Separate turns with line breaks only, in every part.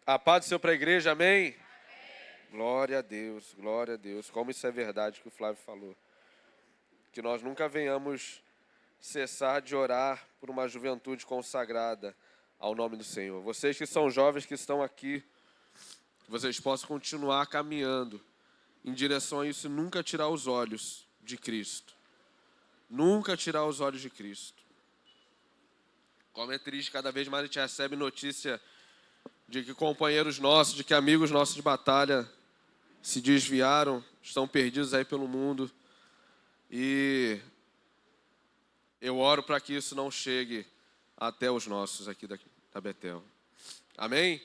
A paz do Senhor para a igreja, amém? Glória a Deus, glória a Deus. Como isso é verdade que o Flávio falou. Que nós nunca venhamos cessar de orar por uma juventude consagrada ao nome do Senhor. Vocês que são jovens que estão aqui, que vocês possam continuar caminhando em direção a isso e nunca tirar os olhos de Cristo. Nunca tirar os olhos de Cristo. Como é triste, cada vez mais a gente recebe notícia de que companheiros nossos, de que amigos nossos de batalha se desviaram, estão perdidos aí pelo mundo. E eu oro para que isso não chegue até os nossos aqui da Betel. Amém?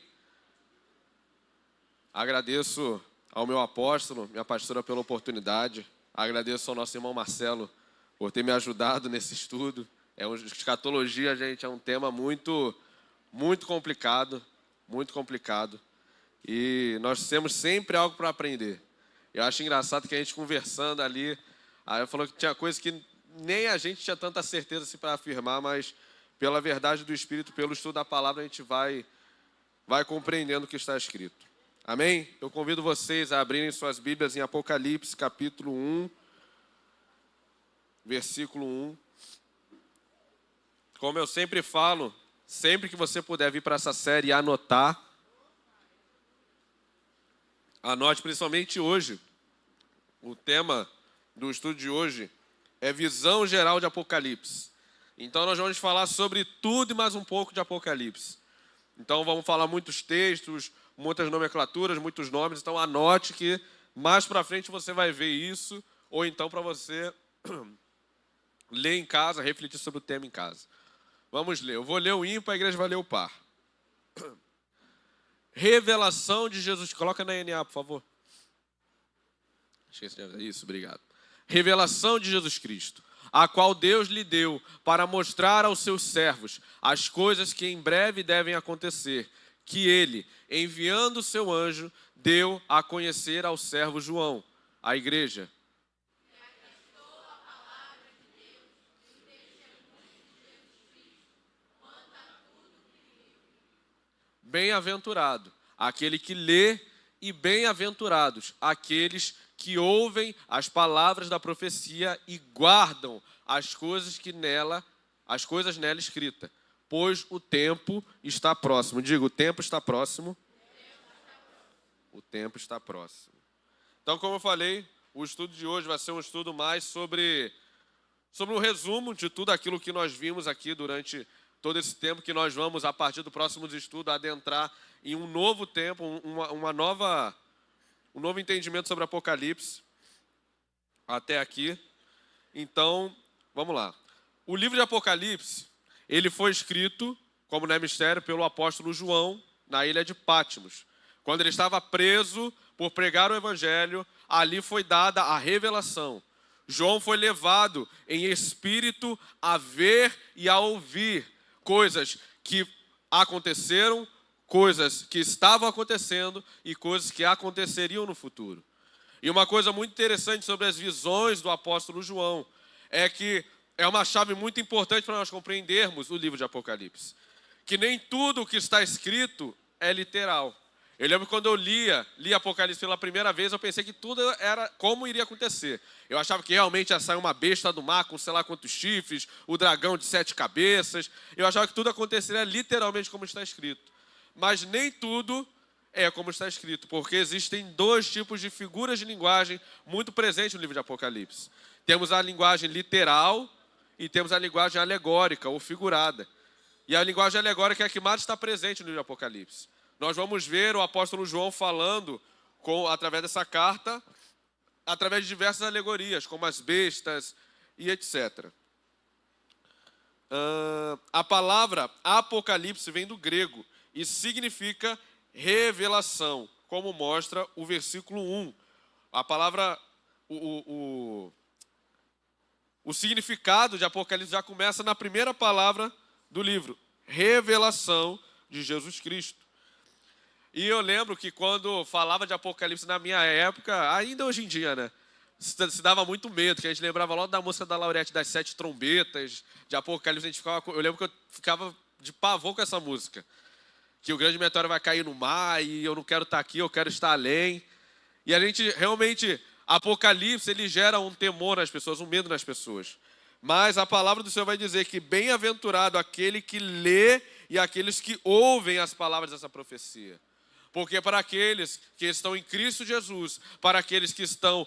Agradeço ao meu apóstolo, minha pastora, pela oportunidade. Agradeço ao nosso irmão Marcelo por ter me ajudado nesse estudo. Escatologia, gente, é um tema muito complicado. Muito complicado. E nós temos sempre algo para aprender. Eu acho engraçado que a gente conversando ali, aí falou que tinha coisas que nem a gente tinha tanta certeza assim, para afirmar, mas pela verdade do Espírito, pelo estudo da palavra, a gente vai compreendendo o que está escrito. Amém? Eu convido vocês a abrirem suas Bíblias em Apocalipse, capítulo 1, versículo 1. Como eu sempre falo, sempre que você puder vir para essa série e anotar, anote principalmente hoje. O tema do estudo de hoje é visão geral de Apocalipse. Então nós vamos falar sobre tudo e mais um pouco de Apocalipse. Então vamos falar muitos textos, muitas nomenclaturas, muitos nomes. Então anote que mais para frente você vai ver isso, ou então para você ler em casa, refletir sobre o tema em casa. Vamos ler. Eu vou ler o ímpar, a igreja vai ler o par. Revelação de Jesus. Coloca na NA, por favor. Isso, obrigado. Revelação de Jesus Cristo, a qual Deus lhe deu para mostrar aos seus servos as coisas que em breve devem acontecer, que ele, enviando o seu anjo, deu a conhecer ao servo João, a igreja. Bem-aventurado aquele que lê e bem-aventurados aqueles que ouvem as palavras da profecia e guardam as coisas nela escritas, pois o tempo está próximo. Digo, o tempo está próximo. O tempo está próximo. Então, como eu falei, o estudo de hoje vai ser um estudo mais sobre um resumo de tudo aquilo que nós vimos aqui durante todo esse tempo, que nós vamos, a partir do próximo estudo, adentrar em um novo tempo, um novo entendimento sobre Apocalipse, até aqui. Então, vamos lá. O livro de Apocalipse, ele foi escrito, como não é mistério, pelo apóstolo João, na ilha de Patmos. Quando ele estava preso por pregar o evangelho, ali foi dada a revelação. João foi levado em espírito a ver e a ouvir coisas que aconteceram, coisas que estavam acontecendo e coisas que aconteceriam no futuro. E uma coisa muito interessante sobre as visões do apóstolo João é que é uma chave muito importante para nós compreendermos o livro de Apocalipse. Que nem tudo o que está escrito é literal. Eu lembro quando eu li Apocalipse pela primeira vez, eu pensei que tudo era como iria acontecer. Eu achava que realmente ia sair uma besta do mar com sei lá quantos chifres, o dragão de 7 cabeças. Eu achava que tudo aconteceria literalmente como está escrito. Mas nem tudo é como está escrito, porque existem dois tipos de figuras de linguagem muito presentes no livro de Apocalipse. Temos a linguagem literal e temos a linguagem alegórica ou figurada. E a linguagem alegórica é a que mais está presente no livro de Apocalipse. Nós vamos ver o apóstolo João falando, através dessa carta, através de diversas alegorias, como as bestas e etc. A palavra Apocalipse vem do grego e significa revelação, como mostra o versículo 1. A palavra, o significado de Apocalipse já começa na primeira palavra do livro, revelação de Jesus Cristo. E eu lembro que quando falava de Apocalipse na minha época, ainda hoje em dia, né? Se dava muito medo, que a gente lembrava logo da música da Laurete das 7 trombetas, de Apocalipse, eu lembro que eu ficava de pavor com essa música. que o grande meteoro vai cair no mar e eu não quero estar aqui, eu quero estar além. E a gente realmente, Apocalipse, ele gera um temor nas pessoas, um medo nas pessoas. Mas a palavra do Senhor vai dizer que bem-aventurado aquele que lê e aqueles que ouvem as palavras dessa profecia. Porque para aqueles que estão em Cristo Jesus, para aqueles que estão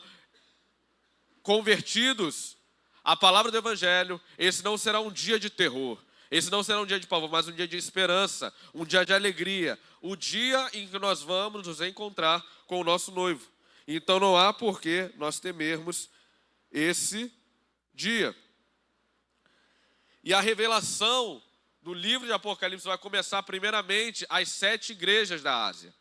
convertidos à palavra do Evangelho, esse não será um dia de terror, esse não será um dia de pavor, mas um dia de esperança, um dia de alegria, o dia em que nós vamos nos encontrar com o nosso noivo. Então não há por que nós temermos esse dia. E a revelação do livro de Apocalipse vai começar primeiramente às 7 igrejas da Ásia.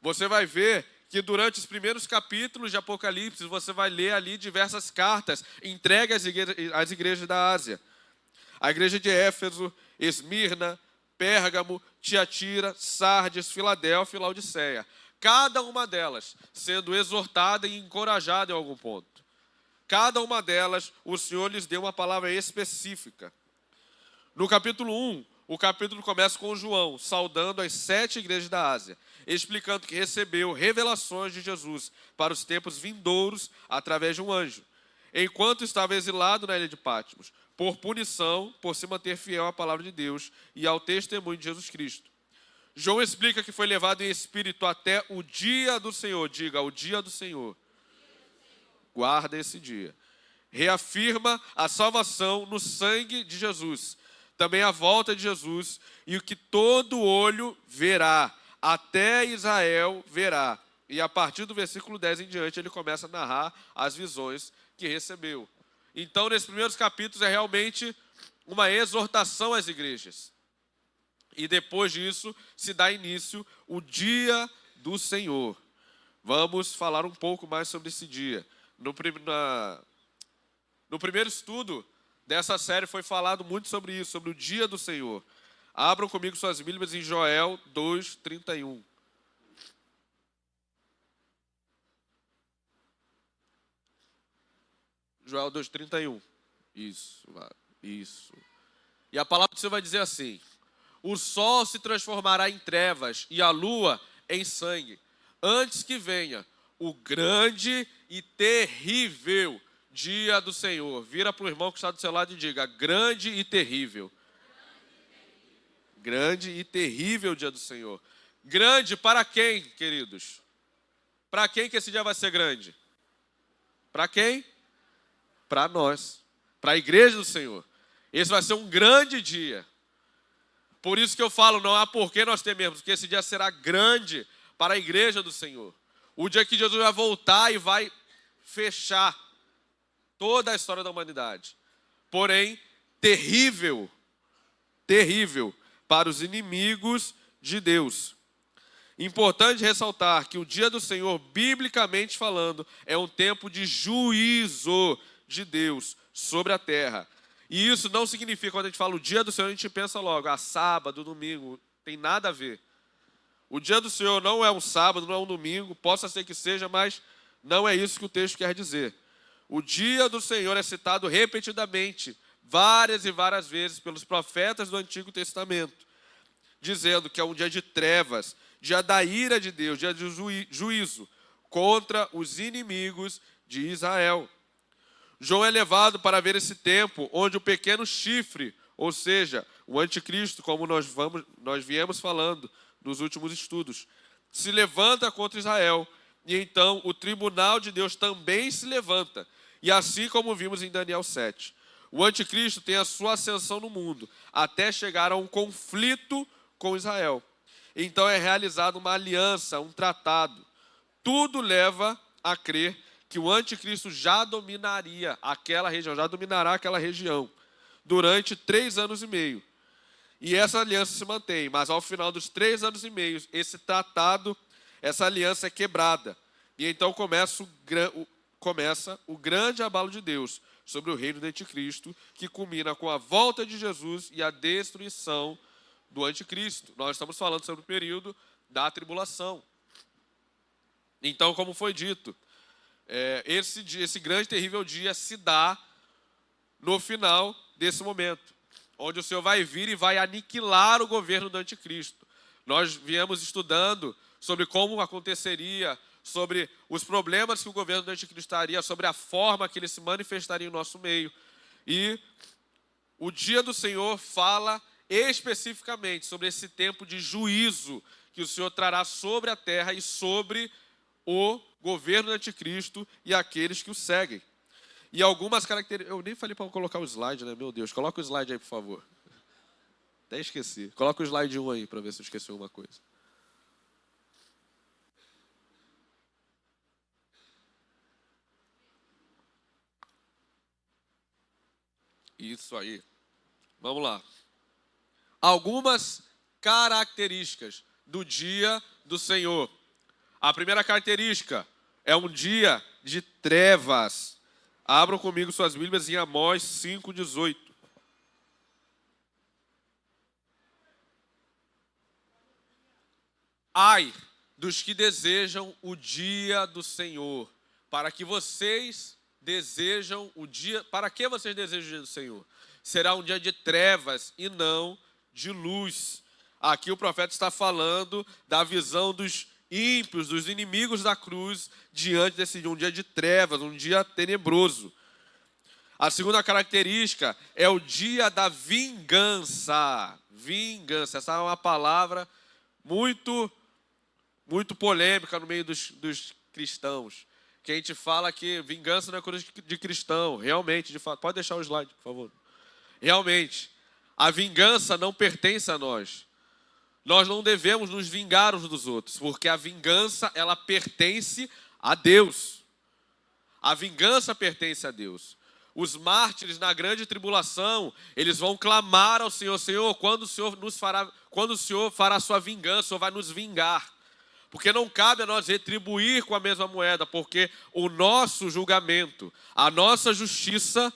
Você vai ver que durante os primeiros capítulos de Apocalipse, você vai ler ali diversas cartas entregues às igrejas da Ásia. A igreja de Éfeso, Esmirna, Pérgamo, Tiatira, Sardes, Filadélfia e Laodiceia. Cada uma delas sendo exortada e encorajada em algum ponto. Cada uma delas, o Senhor lhes deu uma palavra específica. No capítulo 1, o capítulo começa com João, saudando as 7 igrejas da Ásia, explicando que recebeu revelações de Jesus para os tempos vindouros através de um anjo, enquanto estava exilado na ilha de Patmos, por punição, por se manter fiel à palavra de Deus e ao testemunho de Jesus Cristo. João explica que foi levado em espírito até o dia do Senhor. Diga, o dia do Senhor. Guarda esse dia. Reafirma a salvação no sangue de Jesus. Também a volta de Jesus e o que todo olho verá, até Israel verá. E a partir do versículo 10 em diante, ele começa a narrar as visões que recebeu. Então, nesses primeiros capítulos, é realmente uma exortação às igrejas. E depois disso, se dá início o dia do Senhor. Vamos falar um pouco mais sobre esse dia. No primeiro estudo dessa série foi falado muito sobre isso, sobre o dia do Senhor. Abram comigo suas Bíblias em Joel 2:31. Joel 2:31. Isso. E a palavra do Senhor vai dizer assim: o sol se transformará em trevas e a lua em sangue, antes que venha o grande e terrível dia do Senhor. Vira para o irmão que está do seu lado e diga: grande e terrível. Grande e terrível dia do Senhor. Grande para quem, queridos? Para quem que esse dia vai ser grande? Para quem? Para nós. Para a igreja do Senhor. Esse vai ser um grande dia. Por isso que eu falo, não há por que nós temermos, porque esse dia será grande para a igreja do Senhor. O dia que Jesus vai voltar e vai fechar toda a história da humanidade. Porém, terrível para os inimigos de Deus. Importante ressaltar que o dia do Senhor, biblicamente falando, é um tempo de juízo de Deus sobre a terra. E isso não significa, quando a gente fala o dia do Senhor, a gente pensa logo, sábado, domingo, tem nada a ver. O dia do Senhor não é um sábado, não é um domingo, possa ser que seja, mas não é isso que o texto quer dizer. O dia do Senhor é citado repetidamente, várias e várias vezes, pelos profetas do Antigo Testamento, dizendo que é um dia de trevas, dia da ira de Deus, dia de juízo contra os inimigos de Israel. João é levado para ver esse tempo onde o pequeno chifre, ou seja, o anticristo, como nós viemos falando nos últimos estudos, se levanta contra Israel. E então o tribunal de Deus também se levanta. E assim como vimos em Daniel 7, o anticristo tem a sua ascensão no mundo, até chegar a um conflito com Israel. Então é realizada uma aliança, um tratado. Tudo leva a crer que o anticristo já dominaria aquela região, já dominará aquela região durante 3 anos e meio. E essa aliança se mantém, mas ao final dos 3 anos e meio, esse tratado, essa aliança é quebrada. E então começa o grande abalo de Deus sobre o reino do anticristo, que culmina com a volta de Jesus e a destruição do anticristo. Nós estamos falando sobre o período da tribulação. Então, como foi dito, esse grande e terrível dia se dá no final desse momento, onde o Senhor vai vir e vai aniquilar o governo do anticristo. Nós viemos estudando sobre como aconteceria, sobre os problemas que o governo do anticristo estaria, sobre a forma que ele se manifestaria em nosso meio. E o dia do Senhor fala especificamente sobre esse tempo de juízo que o Senhor trará sobre a terra e sobre o governo do anticristo e aqueles que o seguem. E algumas características... Eu nem falei para colocar o slide, né? Meu Deus, coloca o slide aí, por favor. Até esqueci. Coloca o slide 1 aí, para ver se eu esqueci alguma coisa. Isso aí. Vamos lá. Algumas características do dia do Senhor. A primeira característica é um dia de trevas. Abram comigo suas Bíblias em Amós 5,18. Ai dos que desejam o dia do Senhor. Para que vocês desejam o dia... Para que vocês desejam o dia do Senhor? Será um dia de trevas e não de luz. Aqui o profeta está falando da visão dos ímpios, dos inimigos da cruz, diante desse dia, um dia de trevas, um dia tenebroso. A segunda característica é o dia da vingança. Vingança, essa é uma palavra muito polêmica no meio dos cristãos. Que a gente fala que vingança não é coisa de cristão. Realmente, de fato. Pode deixar o slide, por favor. Realmente, a vingança não pertence a nós. Nós não devemos nos vingar uns dos outros, porque a vingança, ela pertence a Deus. A vingança pertence a Deus. Os mártires na grande tribulação, eles vão clamar ao Senhor: Senhor, quando o Senhor fará a sua vingança, ou vai nos vingar? Porque não cabe a nós retribuir com a mesma moeda, porque o nosso julgamento, a nossa justiça,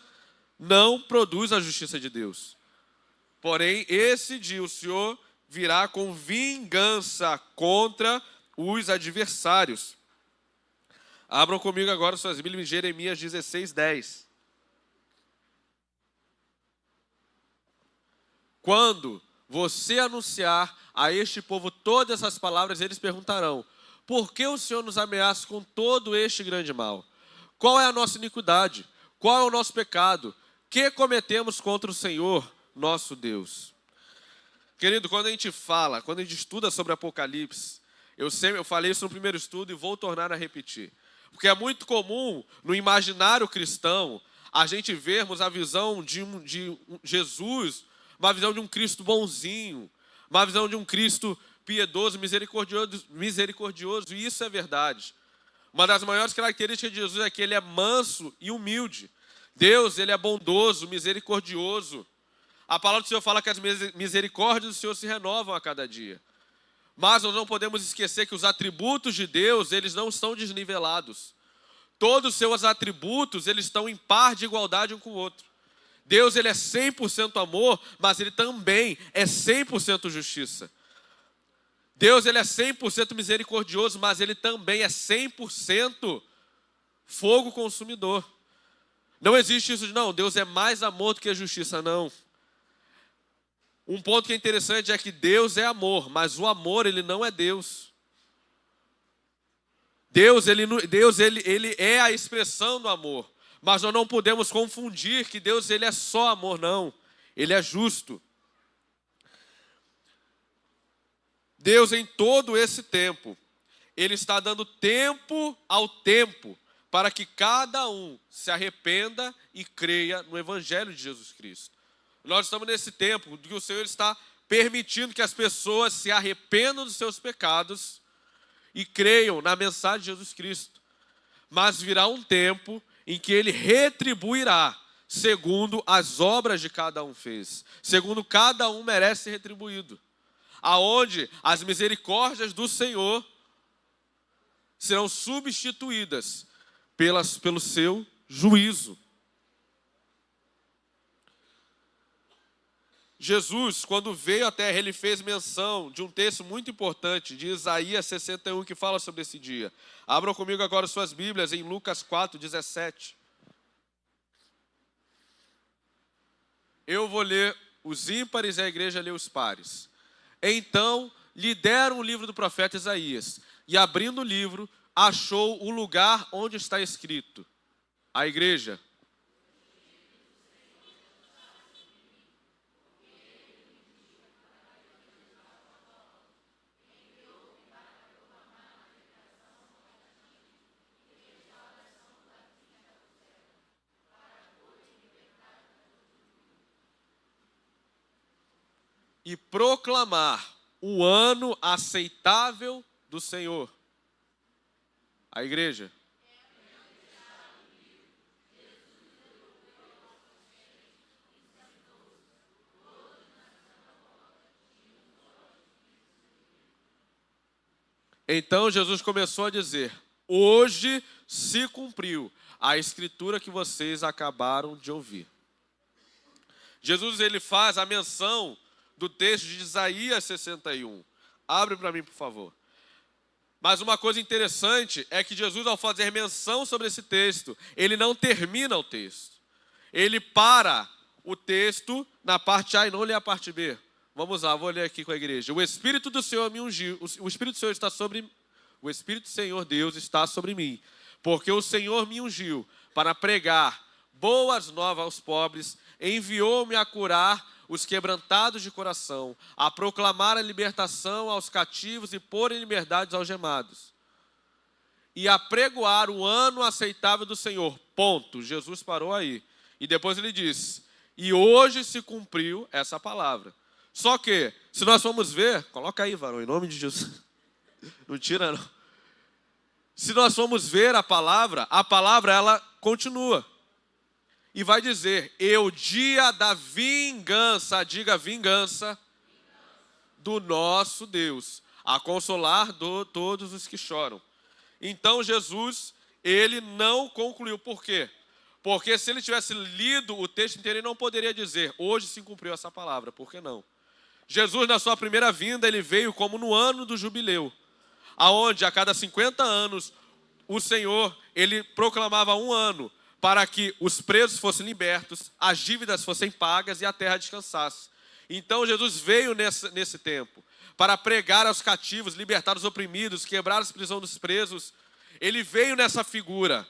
não produz a justiça de Deus. Porém, esse dia o Senhor virá com vingança contra os adversários. Abram comigo agora suas Bíblias em Jeremias 16:10. Quando você anunciar a este povo todas essas palavras, eles perguntarão: por que o Senhor nos ameaça com todo este grande mal? Qual é a nossa iniquidade? Qual é o nosso pecado? Que cometemos contra o Senhor, nosso Deus? Querido, quando a gente estuda sobre Apocalipse, eu falei isso no primeiro estudo e vou tornar a repetir. Porque é muito comum, no imaginário cristão, a gente vermos a visão de Jesus, uma visão de um Cristo bonzinho, uma visão de um Cristo piedoso, misericordioso, e isso é verdade. Uma das maiores características de Jesus é que ele é manso e humilde. Deus, ele é bondoso, misericordioso. A palavra do Senhor fala que as misericórdias do Senhor se renovam a cada dia. Mas nós não podemos esquecer que os atributos de Deus, eles não estão desnivelados. Todos os seus atributos, eles estão em par de igualdade um com o outro. Deus, ele é 100% amor, mas ele também é 100% justiça. Deus, ele é 100% misericordioso, mas ele também é 100% fogo consumidor. Não existe isso de, não, Deus é mais amor do que justiça, não. Um ponto que é interessante é que Deus é amor, mas o amor, ele não é Deus. Deus ele é a expressão do amor, mas nós não podemos confundir que Deus, ele é só amor, não. Ele é justo. Deus, em todo esse tempo, ele está dando tempo ao tempo para que cada um se arrependa e creia no Evangelho de Jesus Cristo. Nós estamos nesse tempo que o Senhor está permitindo que as pessoas se arrependam dos seus pecados e creiam na mensagem de Jesus Cristo. Mas virá um tempo em que ele retribuirá segundo as obras de cada um fez, segundo cada um merece ser retribuído. Aonde as misericórdias do Senhor serão substituídas pelo seu juízo. Jesus, quando veio à terra, ele fez menção de um texto muito importante, de Isaías 61, que fala sobre esse dia. Abram comigo agora suas Bíblias em Lucas 4:17. Eu vou ler os ímpares e a igreja lê os pares. Então lhe deram o livro do profeta Isaías, e abrindo o livro, achou o lugar onde está escrito: a igreja. E proclamar o ano aceitável do Senhor. A igreja. Então Jesus começou a dizer: hoje se cumpriu a escritura que vocês acabaram de ouvir. Jesus, ele faz a menção do texto de Isaías 61. Abre para mim, por favor. Mas uma coisa interessante é que Jesus, ao fazer menção sobre esse texto, ele não termina o texto. Ele para o texto na parte A e não lê a parte B. Vamos lá, vou ler aqui com a igreja. O Espírito do Senhor me ungiu. O Espírito do Senhor está sobre... O Espírito do Senhor Deus está sobre mim. Porque o Senhor me ungiu para pregar boas novas aos pobres, enviou-me a curar os quebrantados de coração, a proclamar a libertação aos cativos e pôr em liberdade os algemados, e a pregoar o ano aceitável do Senhor. Ponto. Jesus parou aí. E depois ele disse: e hoje se cumpriu essa palavra. Só que, se nós formos ver, coloca aí, varão, em nome de Jesus. Não tira, não. Se nós formos ver a palavra ela continua. E vai dizer: e o dia da vingança, diga vingança, do nosso Deus, a consolar todos os que choram. Então Jesus, ele não concluiu. Por quê? Porque se ele tivesse lido o texto inteiro, ele não poderia dizer: hoje se cumpriu essa palavra. Por que não? Jesus, na sua primeira vinda, ele veio como no ano do jubileu, aonde a cada 50 anos o Senhor, ele proclamava um ano para que os presos fossem libertos, as dívidas fossem pagas e a terra descansasse. Então Jesus veio nesse tempo para pregar aos cativos, libertar os oprimidos, quebrar as prisões dos presos. Ele veio nessa figura,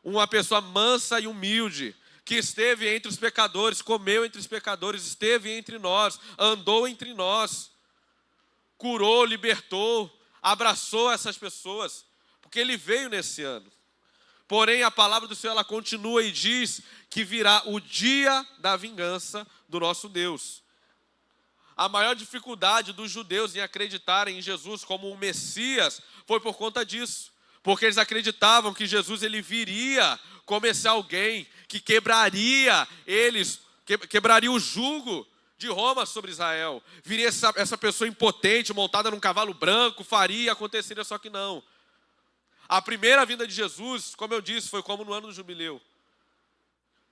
uma pessoa mansa e humilde, que esteve entre os pecadores, comeu entre os pecadores, esteve entre nós, andou entre nós, curou, libertou, abraçou essas pessoas, porque ele veio nesse ano. Porém, a palavra do Senhor, ela continua e diz que virá o dia da vingança do nosso Deus. A maior dificuldade dos judeus em acreditarem em Jesus como um Messias foi por conta disso. Porque eles acreditavam que Jesus, ele viria como esse alguém que quebraria eles, quebraria o jugo de Roma sobre Israel. Viria essa pessoa impotente, montada num cavalo branco, faria, aconteceria, só que não. A primeira vinda de Jesus, como eu disse, foi como no ano do jubileu.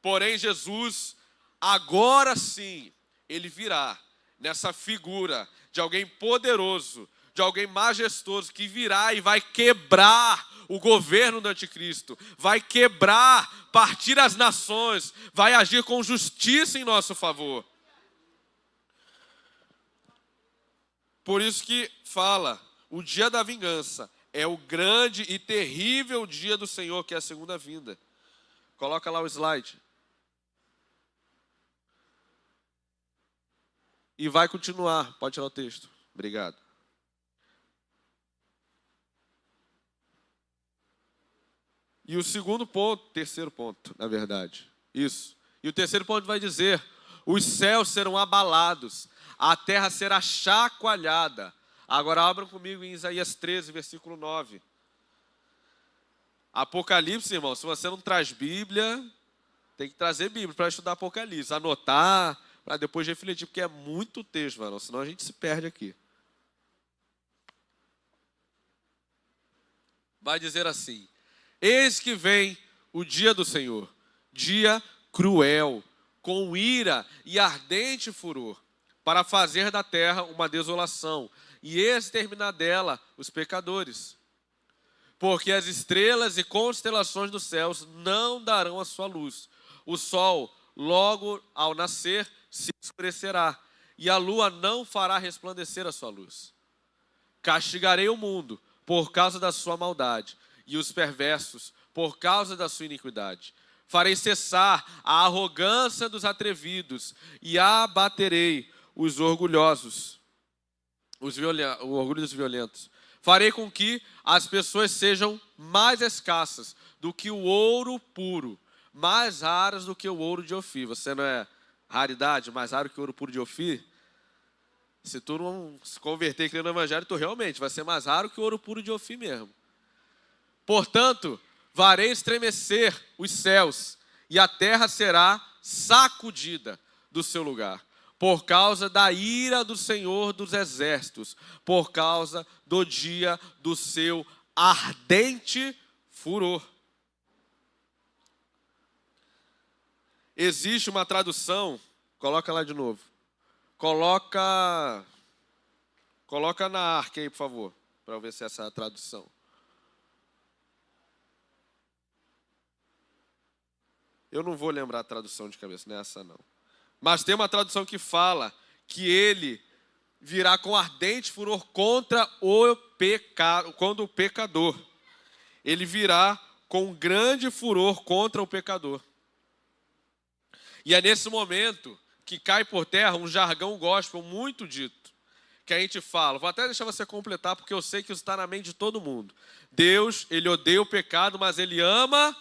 Porém, Jesus, agora sim, ele virá nessa figura de alguém poderoso, de alguém majestoso, que virá e vai quebrar o governo do anticristo, vai quebrar, partir as nações, vai agir com justiça em nosso favor. Por isso que fala, o dia da vingança é o grande e terrível dia do Senhor, que é a segunda vinda. Coloca lá o slide. E vai continuar. Pode tirar o texto. Obrigado. E o segundo ponto, terceiro ponto, na verdade. Isso. E o terceiro ponto vai dizer: os céus serão abalados, a terra será chacoalhada. Agora abram comigo em Isaías 13, versículo 9. Apocalipse, irmão, se você não traz Bíblia, tem que trazer Bíblia para estudar Apocalipse. Anotar, para depois refletir, porque é muito texto, mano, senão a gente se perde aqui. Vai dizer assim: eis que vem o dia do Senhor, dia cruel, com ira e ardente furor, para fazer da terra uma desolação e exterminar dela os pecadores. Porque as estrelas e constelações dos céus não darão a sua luz. O sol, logo ao nascer, se escurecerá, e a lua não fará resplandecer a sua luz. Castigarei o mundo por causa da sua maldade, e os perversos por causa da sua iniquidade. Farei cessar a arrogância dos atrevidos, e abaterei os orgulhosos, o orgulho dos violentos. Farei com que as pessoas sejam mais escassas do que o ouro puro, mais raras do que o ouro de Ofir. Você não é raridade, mais raro que o ouro puro de Ofir? Se tu não se converter e crer no Evangelho, tu realmente vai ser mais raro que o ouro puro de Ofir mesmo. Portanto, farei estremecer os céus, e a terra será sacudida do seu lugar, por causa da ira do Senhor dos Exércitos, por causa do dia do seu ardente furor. Existe uma tradução, coloca lá de novo. Coloca na arca aí, por favor, para eu ver se essa é a tradução. Eu não vou lembrar a tradução de cabeça, não é essa não. Mas tem uma tradução que fala que ele virá com ardente furor contra o pecador. Ele virá com grande furor contra o pecador. E é nesse momento que cai por terra um jargão gospel muito dito, que a gente fala, vou até deixar você completar, porque eu sei que isso está na mente de todo mundo. Deus, ele odeia o pecado, mas ele ama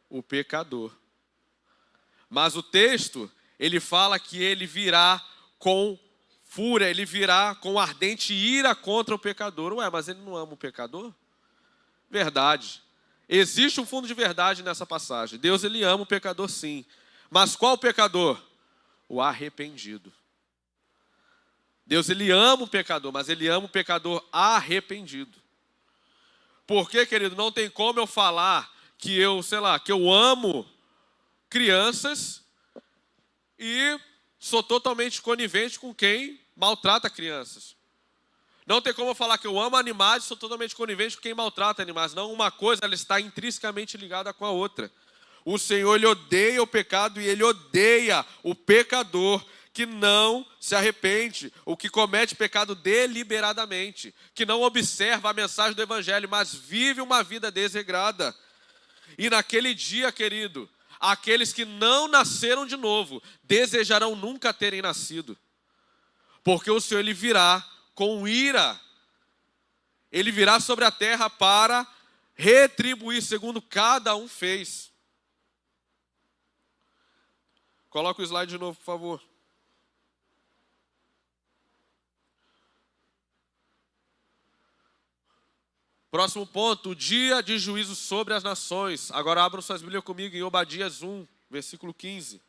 o pecador. Mas o texto, ele fala que ele virá com fúria, ele virá com ardente ira contra o pecador. Ué, mas ele não ama o pecador? Verdade. Existe um fundo de verdade nessa passagem. Deus, ele ama o pecador sim. Mas qual o pecador? O arrependido. Deus, ele ama o pecador, mas ele ama o pecador arrependido. Por quê, querido? Não tem como eu falar que eu amo crianças e sou totalmente conivente com quem maltrata crianças. Não tem como eu falar que eu amo animais e sou totalmente conivente com quem maltrata animais. Não, uma coisa ela está intrinsecamente ligada com a outra. O Senhor, ele odeia o pecado e ele odeia o pecador que não se arrepende, o que comete pecado deliberadamente, que não observa a mensagem do Evangelho, mas vive uma vida desregrada. E naquele dia, querido, aqueles que não nasceram de novo desejarão nunca terem nascido, porque o Senhor, ele virá com ira, ele virá sobre a terra para retribuir segundo cada um fez. Coloca o slide de novo, por favor. Próximo ponto, o dia de juízo sobre as nações. Agora abram suas Bíblias comigo em Obadias 1, versículo 15.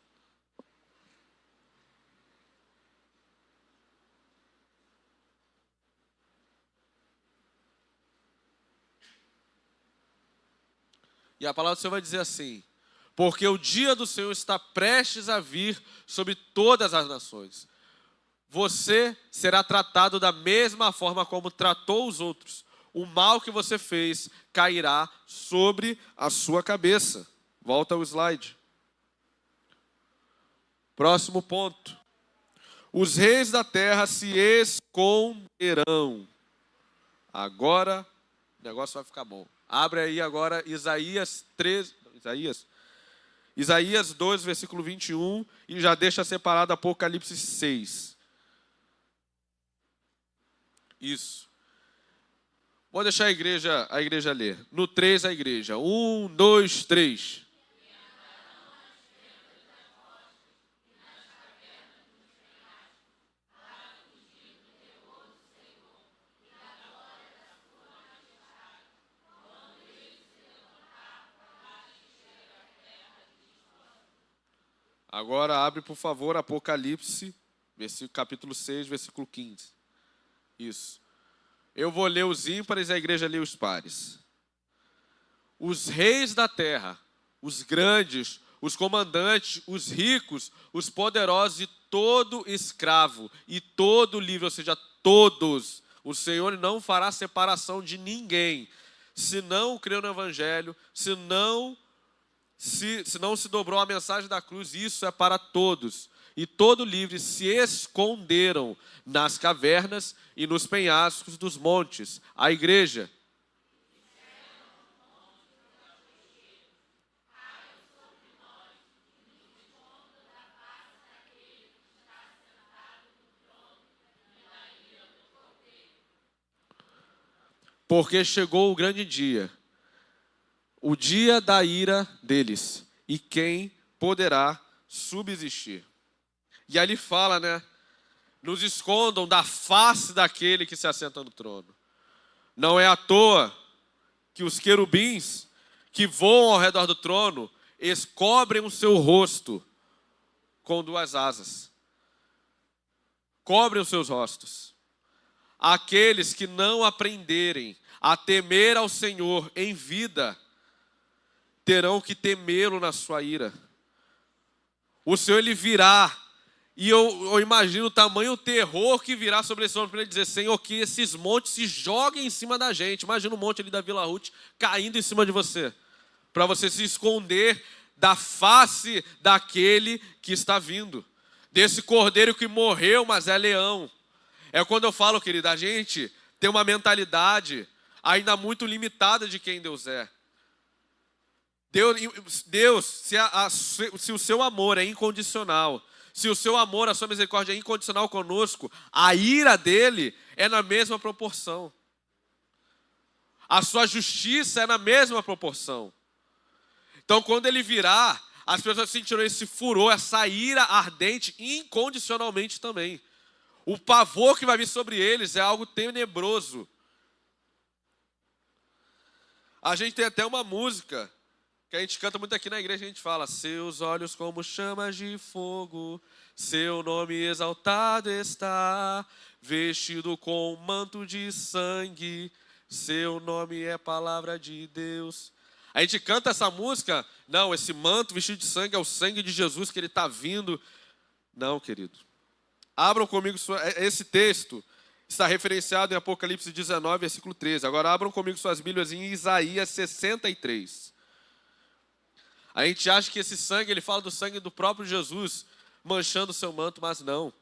E a palavra do Senhor vai dizer assim: porque o dia do Senhor está prestes a vir sobre todas as nações. Você será tratado da mesma forma como tratou os outros. O mal que você fez cairá sobre a sua cabeça. Volta ao slide. Próximo ponto. Os reis da terra se esconderão. Agora o negócio vai ficar bom. Abre aí agora Isaías 2, versículo 21, e já deixa separado Apocalipse 6. Isso. Vou deixar a igreja ler. No 3, a igreja. 1, 2, 3. Agora abre, por favor, Apocalipse, capítulo 6, versículo 15. Isso. Eu vou ler os ímpares e a igreja lê os pares. Os reis da terra, os grandes, os comandantes, os ricos, os poderosos e todo escravo e todo livre, ou seja, todos. O Senhor não fará separação de ninguém, se não creu no Evangelho, se não se dobrou a mensagem da cruz. Isso é para todos. e todo livre se esconderam nas cavernas e nos penhascos dos montes. A igreja. Porque chegou o grande dia, o dia da ira deles, e quem poderá subsistir? E aí ele fala, né? Nos escondam da face daquele que se assenta no trono. Não é à toa que os querubins que voam ao redor do trono cobrem o seu rosto com duas asas. Cobrem os seus rostos. Aqueles que não aprenderem a temer ao Senhor em vida, terão que temê-lo na sua ira. O Senhor, ele virá, e eu imagino o tamanho terror que virá sobre esse homem, para ele dizer: Senhor, que esses montes se joguem em cima da gente. Imagina um monte ali da Vila Ruth caindo em cima de você, para você se esconder da face daquele que está vindo, desse cordeiro que morreu, mas é leão. É quando eu falo, querido, a gente tem uma mentalidade ainda muito limitada de quem Deus é. Deus, se o seu amor é incondicional, se o seu amor, a sua misericórdia é incondicional conosco, a ira dele é na mesma proporção. A sua justiça é na mesma proporção. Então, quando ele virá, as pessoas sentirão esse furor, essa ira ardente incondicionalmente também. O pavor que vai vir sobre eles é algo tenebroso. A gente tem até uma música que a gente canta muito aqui na igreja, a gente fala: seus olhos como chamas de fogo, seu nome exaltado está, vestido com um manto de sangue, seu nome é palavra de Deus. A gente canta essa música, não, esse manto vestido de sangue é o sangue de Jesus que ele está vindo. Não, querido. Abram comigo, esse texto está referenciado em Apocalipse 19, versículo 13. Agora abram comigo suas Bíblias em Isaías 63. A gente acha que esse sangue, ele fala do sangue do próprio Jesus manchando o seu manto, mas não.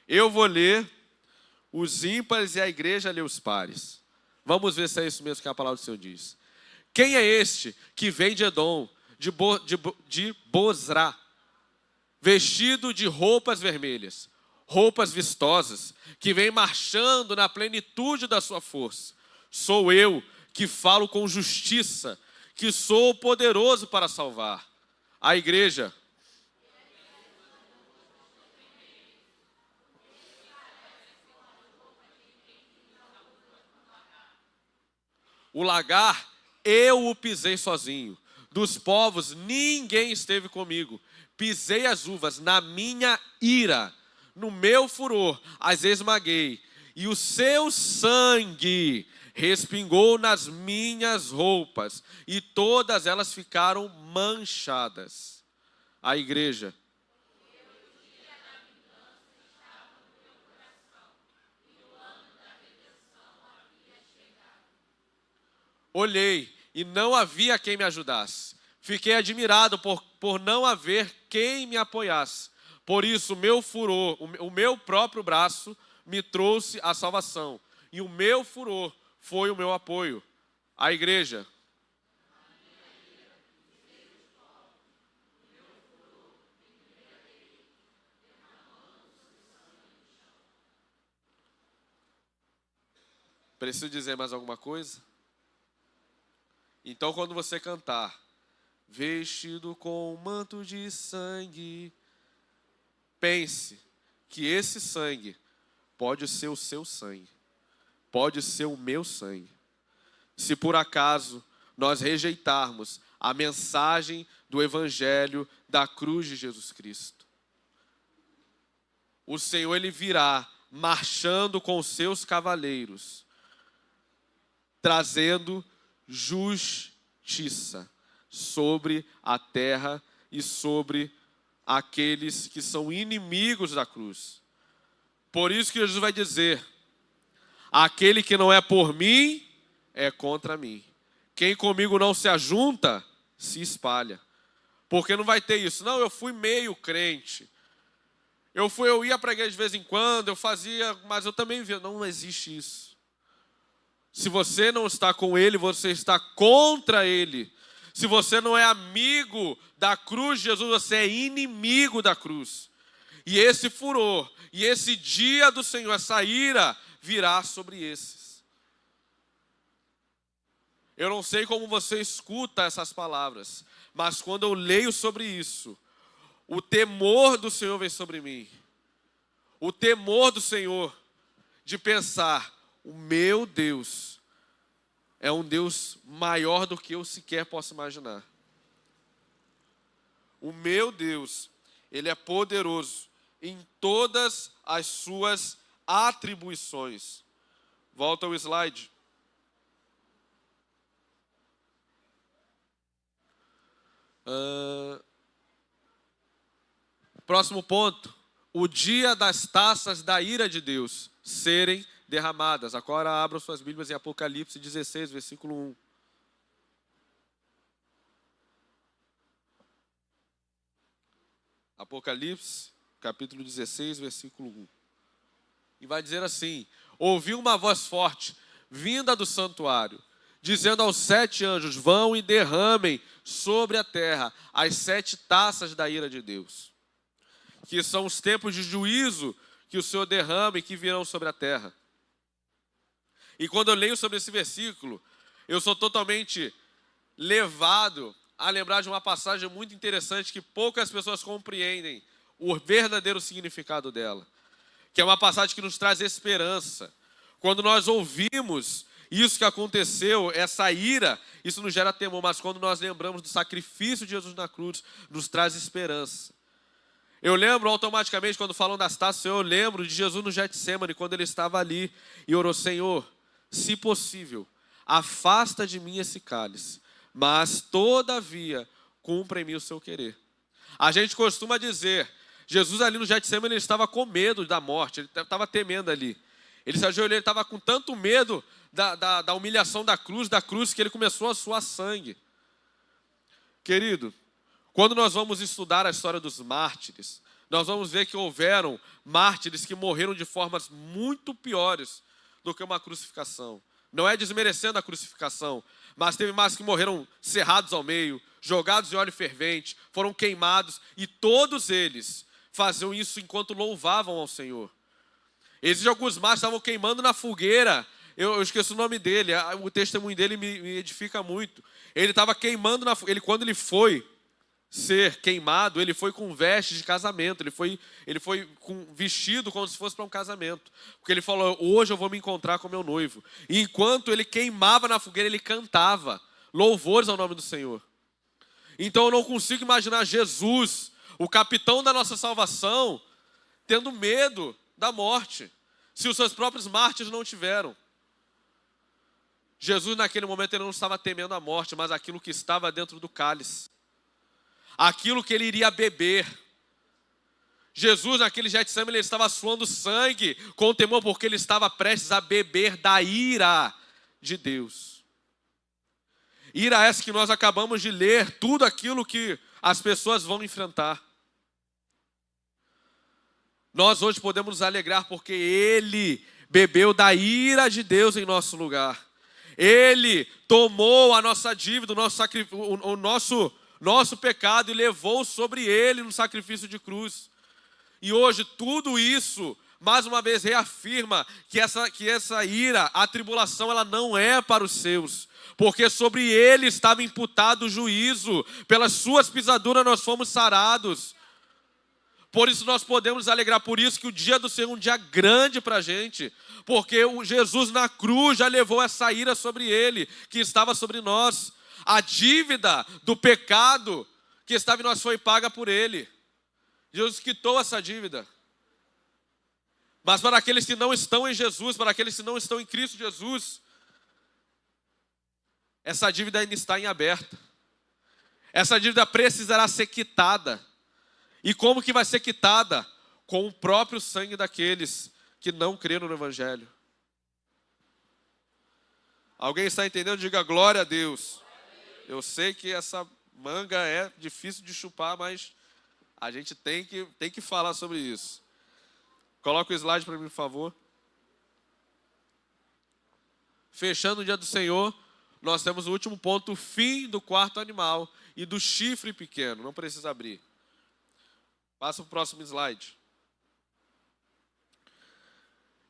Eu vou ler os ímpares e a igreja lê os pares. Vamos ver se é isso mesmo que a palavra do Senhor diz. Quem é este que vem de Edom, de Bozrá, vestido de roupas vermelhas, roupas vistosas, que vem marchando na plenitude da sua força? Sou eu que falo com justiça, que sou poderoso para salvar. A igreja. O lagar, eu o pisei sozinho. Dos povos, ninguém esteve comigo. Pisei as uvas na minha ira. No meu furor, as esmaguei. E o seu sangue respingou nas minhas roupas, e todas elas ficaram manchadas. A igreja. Olhei e não havia quem me ajudasse. Fiquei admirado por não haver quem me apoiasse. Por isso, o meu furor, o meu próprio braço me trouxe a salvação. E o meu furor foi o meu apoio. A igreja. Preciso dizer mais alguma coisa? Então, quando você cantar, vestido com um manto de sangue, pense que esse sangue pode ser o seu sangue, pode ser o meu sangue. Se por acaso nós rejeitarmos a mensagem do Evangelho da cruz de Jesus Cristo, o Senhor, ele virá marchando com os seus cavaleiros, trazendo justiça sobre a terra e sobre aqueles que são inimigos da cruz. Por isso que Jesus vai dizer: aquele que não é por mim, é contra mim. Quem comigo não se ajunta, se espalha. Porque não vai ter isso. Não, eu fui meio crente. Eu ia para a igreja de vez em quando, eu fazia, mas eu também via, não existe isso. Se você não está com ele, você está contra ele. Se você não é amigo da cruz de Jesus, você é inimigo da cruz. E esse furor, e esse dia do Senhor, essa ira, virá sobre esses. Eu não sei como você escuta essas palavras, mas quando eu leio sobre isso, o temor do Senhor vem sobre mim. O temor do Senhor de pensar, o meu Deus é um Deus maior do que eu sequer posso imaginar. O meu Deus, Ele é poderoso em todas as suas atribuições. Volta ao slide. Próximo ponto. O dia das taças da ira de Deus serem derramadas. Agora abram suas Bíblias em Apocalipse 16, versículo 1. Apocalipse, capítulo 16, versículo 1. E vai dizer assim: ouvi uma voz forte, vinda do santuário, dizendo aos 7 anjos, vão e derramem sobre a terra as 7 taças da ira de Deus, que são os tempos de juízo que o Senhor derrama e que virão sobre a terra. E quando eu leio sobre esse versículo, eu sou totalmente levado a lembrar de uma passagem muito interessante que poucas pessoas compreendem o verdadeiro significado dela, que é uma passagem que nos traz esperança. Quando nós ouvimos isso que aconteceu, essa ira, isso nos gera temor, mas quando nós lembramos do sacrifício de Jesus na cruz, nos traz esperança. Eu lembro automaticamente, quando falam das taças, eu lembro de Jesus no Getsemane, quando ele estava ali e orou, Senhor, se possível, afasta de mim esse cálice, mas todavia cumpra em mim o seu querer. A gente costuma dizer, Jesus ali no Getsemane, ele estava com medo da morte, ele estava temendo ali. Ele se ajoelhou, ele estava com tanto medo da humilhação da cruz, que ele começou a suar sangue. Querido, quando nós vamos estudar a história dos mártires, nós vamos ver que houveram mártires que morreram de formas muito piores do que uma crucificação. Não é desmerecendo a crucificação, mas teve mártires que morreram cerrados ao meio, jogados em óleo fervente, foram queimados, e todos eles faziam isso enquanto louvavam ao Senhor. Existem alguns mártires que estavam queimando na fogueira. Eu esqueço o nome dele, o testemunho dele me edifica muito. Ele estava queimando na fogueira, quando ele foi ser queimado, ele foi com vestes de casamento, ele foi com vestido como se fosse para um casamento, porque ele falou, hoje eu vou me encontrar com meu noivo. E enquanto ele queimava na fogueira, ele cantava louvores ao nome do Senhor. Então eu não consigo imaginar Jesus, o capitão da nossa salvação, tendo medo da morte, se os seus próprios mártires não tiveram. Jesus naquele momento ele não estava temendo a morte, mas aquilo que estava dentro do cálice, aquilo que ele iria beber. Jesus naquele Getsemane ele estava suando sangue com temor, porque ele estava prestes a beber da ira de Deus. Ira essa que nós acabamos de ler, tudo aquilo que as pessoas vão enfrentar. Nós hoje podemos nos alegrar porque ele bebeu da ira de Deus em nosso lugar. Ele tomou a nossa dívida, o nosso pecado e levou sobre ele no sacrifício de cruz. E hoje tudo isso, mais uma vez, reafirma que essa ira, a tribulação, ela não é para os seus. Porque sobre ele estava imputado o juízo, pelas suas pisaduras nós fomos sarados. Por isso nós podemos nos alegrar, por isso que o dia do Senhor é um dia grande para a gente, porque o Jesus na cruz já levou essa ira sobre ele, que estava sobre nós. A dívida do pecado que estava em nós foi paga por ele. Jesus quitou essa dívida. Mas para aqueles que não estão em Jesus, para aqueles que não estão em Cristo Jesus, essa dívida ainda está em aberto. Essa dívida precisará ser quitada. E como que vai ser quitada? Com o próprio sangue daqueles que não creram no Evangelho. Alguém está entendendo? Diga glória a Deus. Eu sei que essa manga é difícil de chupar, mas a gente tem que falar sobre isso. Coloca o slide para mim, por favor. Fechando o dia do Senhor, nós temos o último ponto, o fim do quarto animal e do chifre pequeno. Não precisa abrir. Passa para o próximo slide.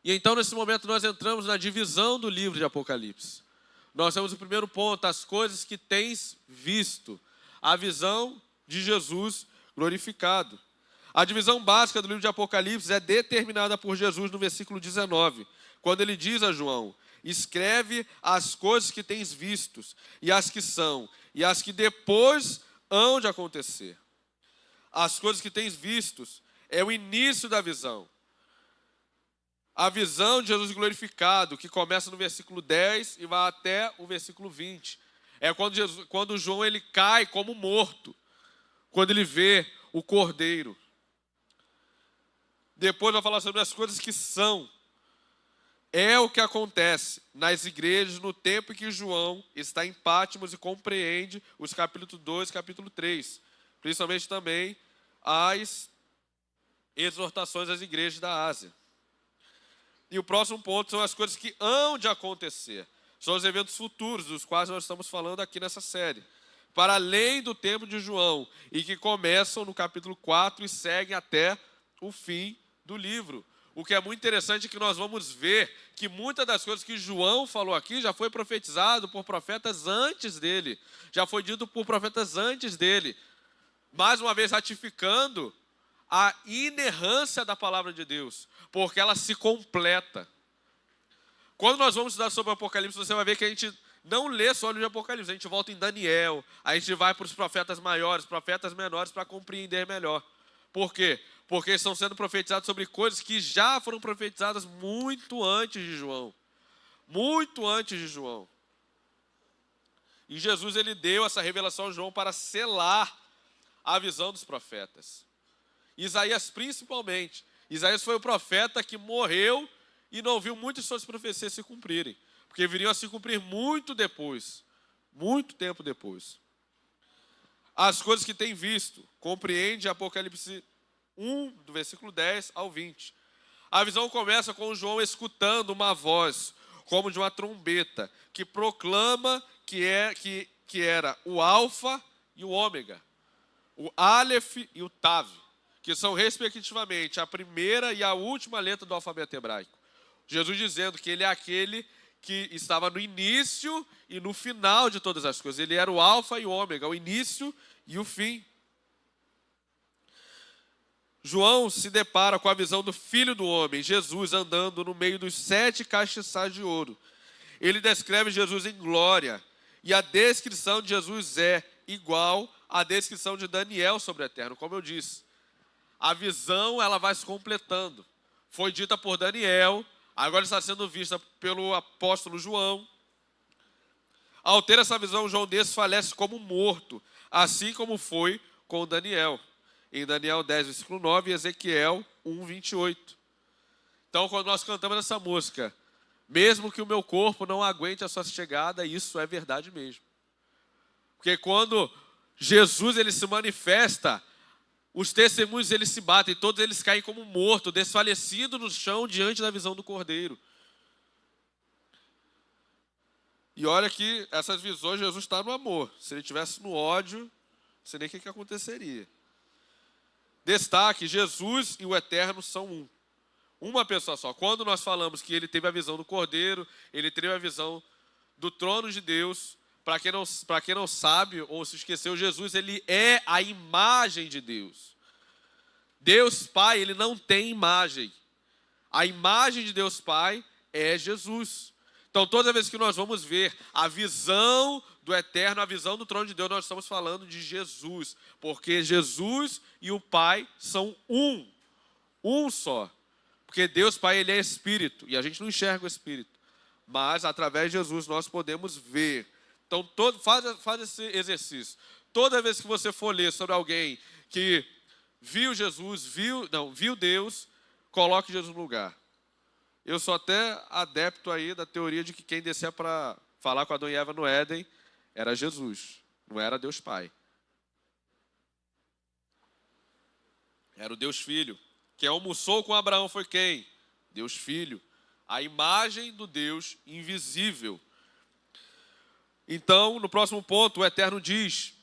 E então, nesse momento, nós entramos na divisão do livro de Apocalipse. Nós temos o primeiro ponto, as coisas que tens visto. A visão de Jesus glorificado. A divisão básica do livro de Apocalipse é determinada por Jesus no versículo 19, quando ele diz a João: escreve as coisas que tens vistos, e as que são, e as que depois hão de acontecer. As coisas que tens vistos é o início da visão. A visão de Jesus glorificado, que começa no versículo 10 e vai até o versículo 20. É quando João ele cai como morto, quando ele vê o Cordeiro. Depois vai falar sobre as coisas que são. É o que acontece nas igrejas no tempo em que João está em Patmos e compreende os capítulo 2 e capítulo 3. Principalmente também as exortações às igrejas da Ásia. E o próximo ponto são as coisas que hão de acontecer. São os eventos futuros, dos quais nós estamos falando aqui nessa série. Para além do tempo de João, e que começam no capítulo 4 e seguem até o fim do livro. O que é muito interessante é que nós vamos ver que muitas das coisas que João falou aqui já foi profetizado por profetas antes dele. Já foi dito por profetas antes dele. Mais uma vez ratificando a inerrância da palavra de Deus, porque ela se completa. Quando nós vamos estudar sobre o Apocalipse, você vai ver que a gente não lê só o livro de Apocalipse, a gente volta em Daniel, a gente vai para os profetas maiores, profetas menores, para compreender melhor. Por quê? Porque estão sendo profetizados sobre coisas que já foram profetizadas muito antes de João. Muito antes de João. E Jesus ele deu essa revelação a João para selar a visão dos profetas. Isaías principalmente. Isaías foi o profeta que morreu e não viu muitas suas profecias se cumprirem. Porque viriam a se cumprir muito depois. Muito tempo depois. As coisas que tem visto. Compreende Apocalipse 1, do versículo 10 ao 20. A visão começa com João escutando uma voz, como de uma trombeta, que proclama que era o Alfa e o Ômega. O Aleph e o Tav, que são respectivamente a primeira e a última letra do alfabeto hebraico. Jesus dizendo que ele é aquele que estava no início e no final de todas as coisas. Ele era o alfa e o ômega, o início e o fim. João se depara com a visão do Filho do Homem, Jesus, andando no meio dos 7 castiçais de ouro. Ele descreve Jesus em glória, e a descrição de Jesus é igual à descrição de Daniel sobre o Eterno, como eu disse. A visão ela vai se completando. Foi dita por Daniel, agora está sendo vista pelo apóstolo João. Ao ter essa visão, João desfalece como morto, assim como foi com Daniel. Em Daniel 10, versículo 9, e Ezequiel 1, 28. Então, quando nós cantamos essa música, mesmo que o meu corpo não aguente a sua chegada, isso é verdade mesmo. Porque quando Jesus ele se manifesta, os testemunhos eles se batem, todos eles caem como mortos, desfalecidos no chão diante da visão do Cordeiro. E olha que essas visões, Jesus está no amor. Se ele estivesse no ódio, não sei nem o que aconteceria. Destaque, Jesus e o Eterno são um. Uma pessoa só. Quando nós falamos que ele teve a visão do Cordeiro, ele teve a visão do trono de Deus. Para quem não sabe ou se esqueceu, Jesus ele é a imagem de Deus. Deus Pai, ele não tem imagem. A imagem de Deus Pai é Jesus. Então, toda vez que nós vamos ver a visão do Eterno, a visão do trono de Deus, nós estamos falando de Jesus. Porque Jesus e o Pai são um só. Porque Deus Pai, ele é Espírito, e a gente não enxerga o Espírito. Mas, através de Jesus, nós podemos ver. Então, faz esse exercício. Toda vez que você for ler sobre alguém que viu Jesus, viu Deus, coloque Jesus no lugar. Eu sou até adepto aí da teoria de que quem descia para falar com Adão e Eva no Éden era Jesus, não era Deus Pai. Era o Deus Filho. Quem almoçou com Abraão foi quem? Deus Filho. A imagem do Deus invisível. Então, no próximo ponto, o Eterno diz,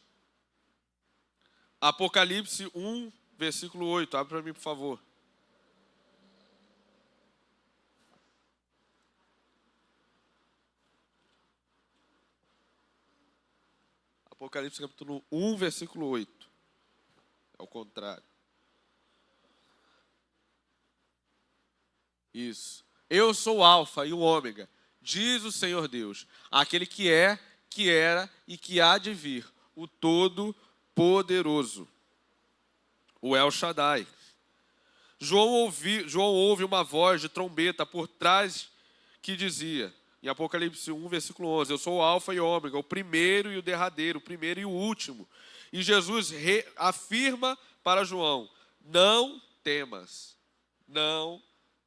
Apocalipse 1, versículo 8. Abre para mim, por favor. Apocalipse capítulo 1, versículo 8. É o contrário. Isso. Eu sou o Alfa e o Ômega, diz o Senhor Deus, aquele que é, que era e que há de vir, o Todo-Poderoso, o El Shaddai. João ouve uma voz de trombeta por trás que dizia, em Apocalipse 1, versículo 11, eu sou o Alfa e o Ômega, o primeiro e o derradeiro, o primeiro e o último. E Jesus afirma para João, não temas, não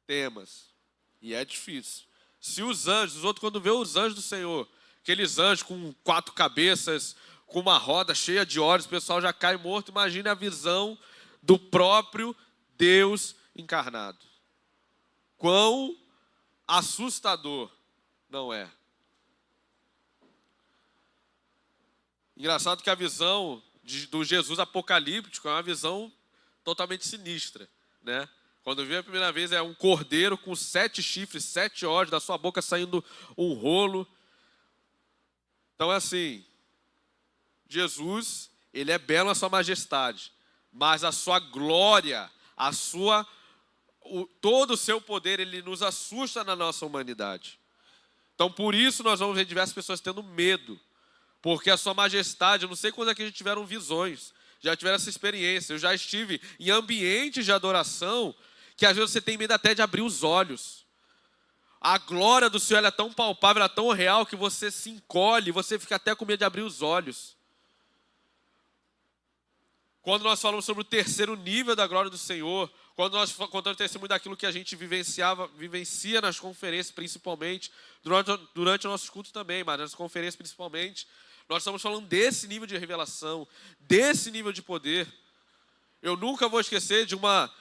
temas. E é difícil. Se os anjos, os outros quando vê os anjos do Senhor, aqueles anjos com 4 cabeças, com uma roda cheia de olhos, o pessoal já cai morto. Imagine a visão do próprio Deus encarnado. Quão assustador não é? Engraçado que a visão do Jesus apocalíptico é uma visão totalmente sinistra, né? Quando vi a primeira vez, é um cordeiro com 7 chifres, 7 olhos, da sua boca saindo um rolo. Então, assim, Jesus, ele é belo na sua majestade, mas a sua glória, todo o seu poder, ele nos assusta na nossa humanidade. Então, por isso, nós vamos ver diversas pessoas tendo medo, porque a sua majestade, eu não sei quando é que a gente tiveram visões, já tiveram essa experiência. Eu já estive em ambientes de adoração que às vezes você tem medo até de abrir os olhos. A glória do Senhor ela é tão palpável, ela é tão real que você se encolhe, você fica até com medo de abrir os olhos. Quando nós falamos sobre o terceiro nível da glória do Senhor, quando nós contamos o testemunho daquilo que a gente vivencia nas conferências principalmente, durante o nosso culto também, mas nas conferências principalmente, nós estamos falando desse nível de revelação, desse nível de poder. Eu nunca vou esquecer de uma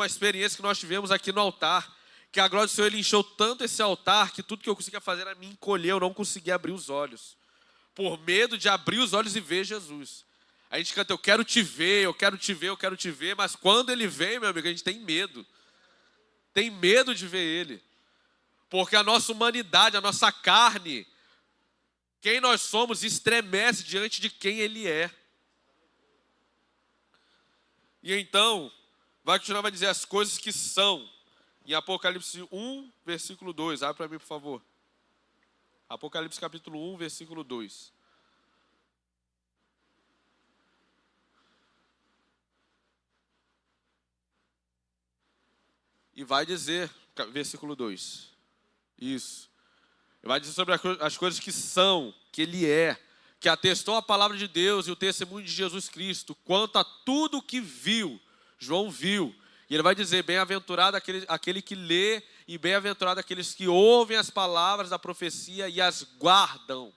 experiência que nós tivemos aqui no altar, que a glória do Senhor ele encheu tanto esse altar, que tudo que eu conseguia fazer era me encolher, eu não conseguia abrir os olhos, por medo de abrir os olhos e ver Jesus. A gente canta, eu quero te ver, eu quero te ver, eu quero te ver, mas quando ele vem, meu amigo, a gente tem medo de ver ele, porque a nossa humanidade, a nossa carne, quem nós somos, estremece diante de quem ele é. E então, vai continuar, vai dizer as coisas que são. Em Apocalipse 1, versículo 2. Abre para mim, por favor. Apocalipse capítulo 1, versículo 2. E vai dizer, versículo 2. Isso. Vai dizer sobre as coisas que são, que ele é, que atestou a palavra de Deus e o testemunho de Jesus Cristo, quanto a tudo o que viu, João viu. E ele vai dizer, bem-aventurado aquele que lê e bem-aventurado aqueles que ouvem as palavras da profecia e as guardam,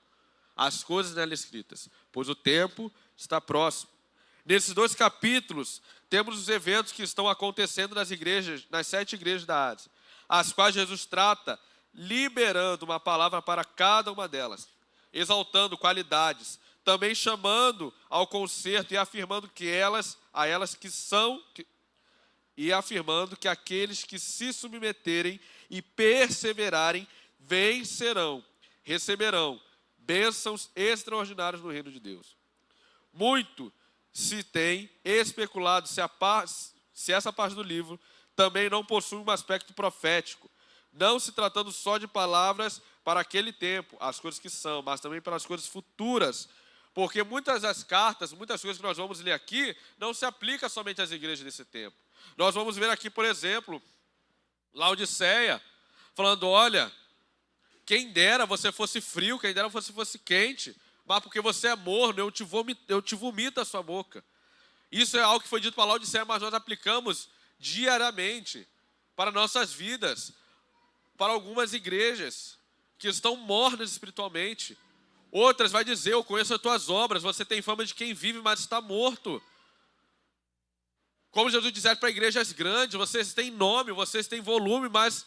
as coisas nela escritas, pois o tempo está próximo. Nesses 2 capítulos, temos os eventos que estão acontecendo nas igrejas, nas 7 igrejas da Ásia, as quais Jesus trata, liberando uma palavra para cada uma delas, exaltando qualidades, também chamando ao conserto e afirmando e afirmando que aqueles que se submeterem e perseverarem vencerão, receberão bênçãos extraordinárias no reino de Deus. Muito se tem especulado se essa parte do livro também não possui um aspecto profético, não se tratando só de palavras para aquele tempo, as coisas que são, mas também para as coisas futuras, porque muitas das cartas, muitas coisas que nós vamos ler aqui, não se aplicam somente às igrejas desse tempo. Nós vamos ver aqui, por exemplo, Laodiceia, falando, olha, quem dera você fosse frio, quem dera você fosse quente, mas porque você é morno, eu te vomito a sua boca. Isso é algo que foi dito para Laodiceia, mas nós aplicamos diariamente para nossas vidas, para algumas igrejas que estão mornas espiritualmente. Outras vai dizer, eu conheço as tuas obras, você tem fama de quem vive, mas está morto. Como Jesus dizia para igrejas grandes, vocês têm nome, vocês têm volume, mas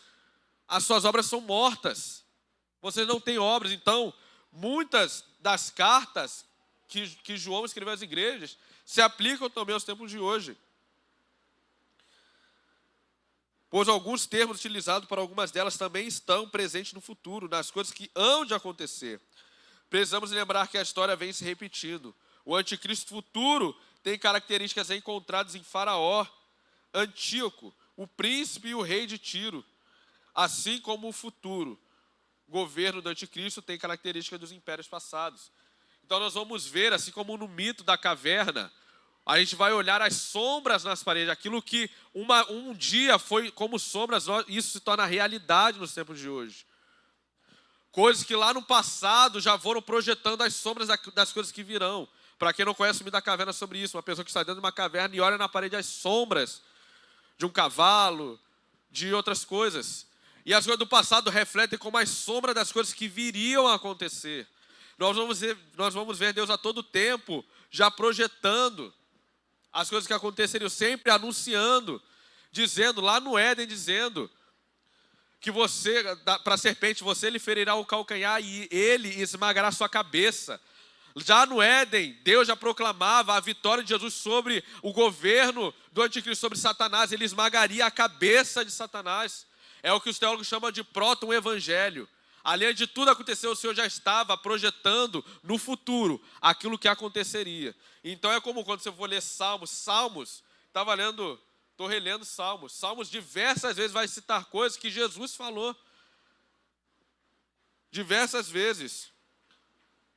as suas obras são mortas. Vocês não têm obras. Então, muitas das cartas que João escreveu às igrejas se aplicam também aos tempos de hoje. Pois alguns termos utilizados para algumas delas também estão presentes no futuro, nas coisas que hão de acontecer. Precisamos lembrar que a história vem se repetindo. O anticristo futuro tem características encontradas em Faraó, Antíoco, o príncipe e o rei de Tiro. Assim como o futuro governo do anticristo tem características dos impérios passados. Então nós vamos ver, assim como no mito da caverna, a gente vai olhar as sombras nas paredes, aquilo que um dia foi como sombras, isso se torna realidade nos tempos de hoje. Coisas que lá no passado já foram projetando as sombras das coisas que virão. Para quem não conhece o mito da caverna sobre isso, uma pessoa que está dentro de uma caverna e olha na parede as sombras de um cavalo, de outras coisas. E as coisas do passado refletem como as sombras das coisas que viriam a acontecer. Nós vamos ver Deus a todo tempo já projetando as coisas que aconteceriam, sempre anunciando, dizendo, lá no Éden, dizendo que você, para a serpente, você lhe ferirá o calcanhar e ele esmagará a sua cabeça. Já no Éden, Deus já proclamava a vitória de Jesus sobre o governo do anticristo, sobre Satanás. Ele esmagaria a cabeça de Satanás. É o que os teólogos chamam de proto-evangelho. Além de tudo acontecer, o Senhor já estava projetando no futuro aquilo que aconteceria. Então é como quando você for ler Salmos, estou relendo Salmos diversas vezes vai citar coisas que Jesus falou. Diversas vezes.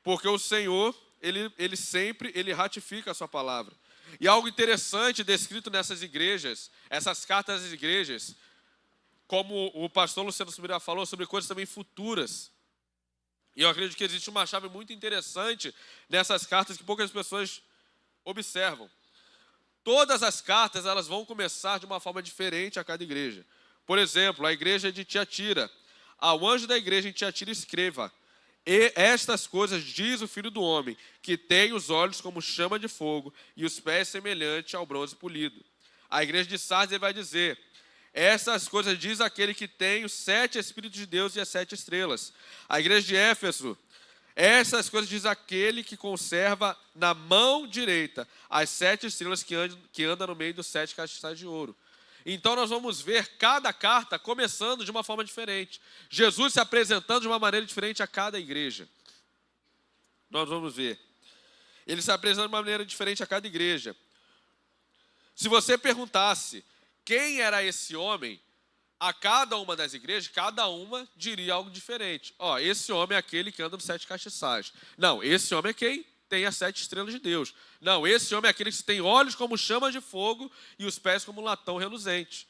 Porque o Senhor, ele sempre ratifica a sua palavra. E algo interessante descrito nessas igrejas, essas cartas às igrejas, como o pastor Luciano Subirá falou, sobre coisas também futuras. E eu acredito que existe uma chave muito interessante nessas cartas que poucas pessoas observam. Todas as cartas, elas vão começar de uma forma diferente a cada igreja. Por exemplo, a igreja de Tiatira. Ao anjo da igreja em Tiatira escreva: e estas coisas diz o Filho do Homem, que tem os olhos como chama de fogo e os pés semelhantes ao bronze polido. A igreja de Sardes ele vai dizer: essas coisas diz aquele que tem os 7 Espíritos de Deus e as 7 estrelas. A igreja de Éfeso: essas coisas diz aquele que conserva na mão direita as 7 estrelas que anda no meio dos 7 castiçais de ouro. Então nós vamos ver cada carta começando de uma forma diferente. Jesus se apresentando de uma maneira diferente a cada igreja. Nós vamos ver. Ele se apresenta de uma maneira diferente a cada igreja. Se você perguntasse quem era esse homem, a cada uma das igrejas, cada uma diria algo diferente. Esse homem é aquele que anda nos 7 castiçais. Não, esse homem é quem tem as 7 estrelas de Deus. Não, esse homem é aquele que tem olhos como chama de fogo e os pés como latão reluzente.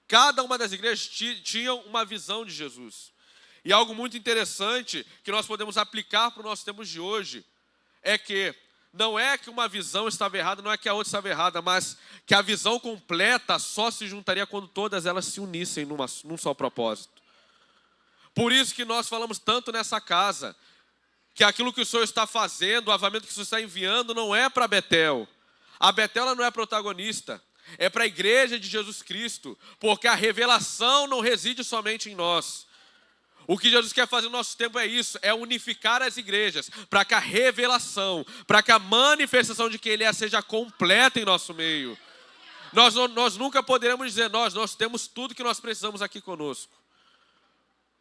Cada uma das igrejas tinha uma visão de Jesus. E algo muito interessante que nós podemos aplicar para os nossos tempos de hoje é que não é que uma visão estava errada, não é que a outra estava errada, mas que a visão completa só se juntaria quando todas elas se unissem num só propósito. Por isso que nós falamos tanto nessa casa, que aquilo que o Senhor está fazendo, o avamento que o Senhor está enviando, não é para Betel. A Betel ela não é protagonista, é para a igreja de Jesus Cristo, porque a revelação não reside somente em nós. O que Jesus quer fazer no nosso tempo é isso, é unificar as igrejas, para que a revelação, para que a manifestação de quem Ele é seja completa em nosso meio. Nós nunca poderemos dizer, nós temos tudo que nós precisamos aqui conosco.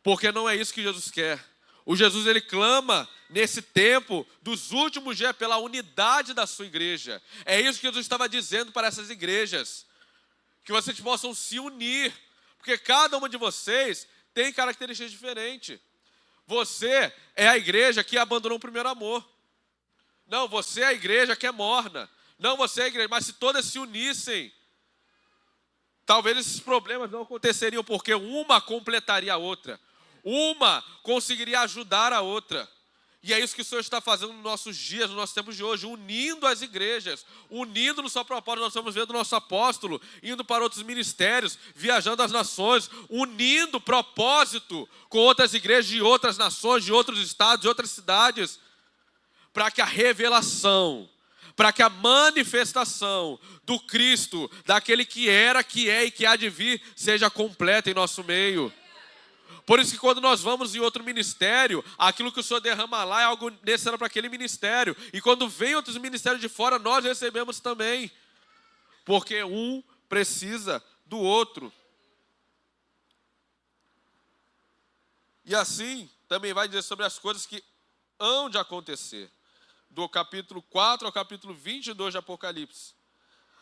Porque não é isso que Jesus quer. O Jesus, ele clama nesse tempo dos últimos dias pela unidade da sua igreja. É isso que Jesus estava dizendo para essas igrejas. Que vocês possam se unir. Porque cada uma de vocês tem características diferentes. Você é a igreja que abandonou o primeiro amor. Não, você é a igreja que é morna. Não, você é a igreja. Mas se todas se unissem, talvez esses problemas não aconteceriam, porque uma completaria a outra. Uma conseguiria ajudar a outra. E é isso que o Senhor está fazendo nos nossos dias, nos nossos tempos de hoje, unindo as igrejas, unindo no seu propósito. Nós estamos vendo o nosso apóstolo indo para outros ministérios, viajando as nações, unindo propósito com outras igrejas de outras nações, de outros estados, de outras cidades, para que a revelação, para que a manifestação do Cristo, daquele que era, que é e que há de vir, seja completa em nosso meio. Por isso que quando nós vamos em outro ministério, aquilo que o Senhor derrama lá é algo necessário para aquele ministério. E quando vem outros ministérios de fora, nós recebemos também. Porque um precisa do outro. E assim, também vai dizer sobre as coisas que hão de acontecer. Do capítulo 4 ao capítulo 22 de Apocalipse.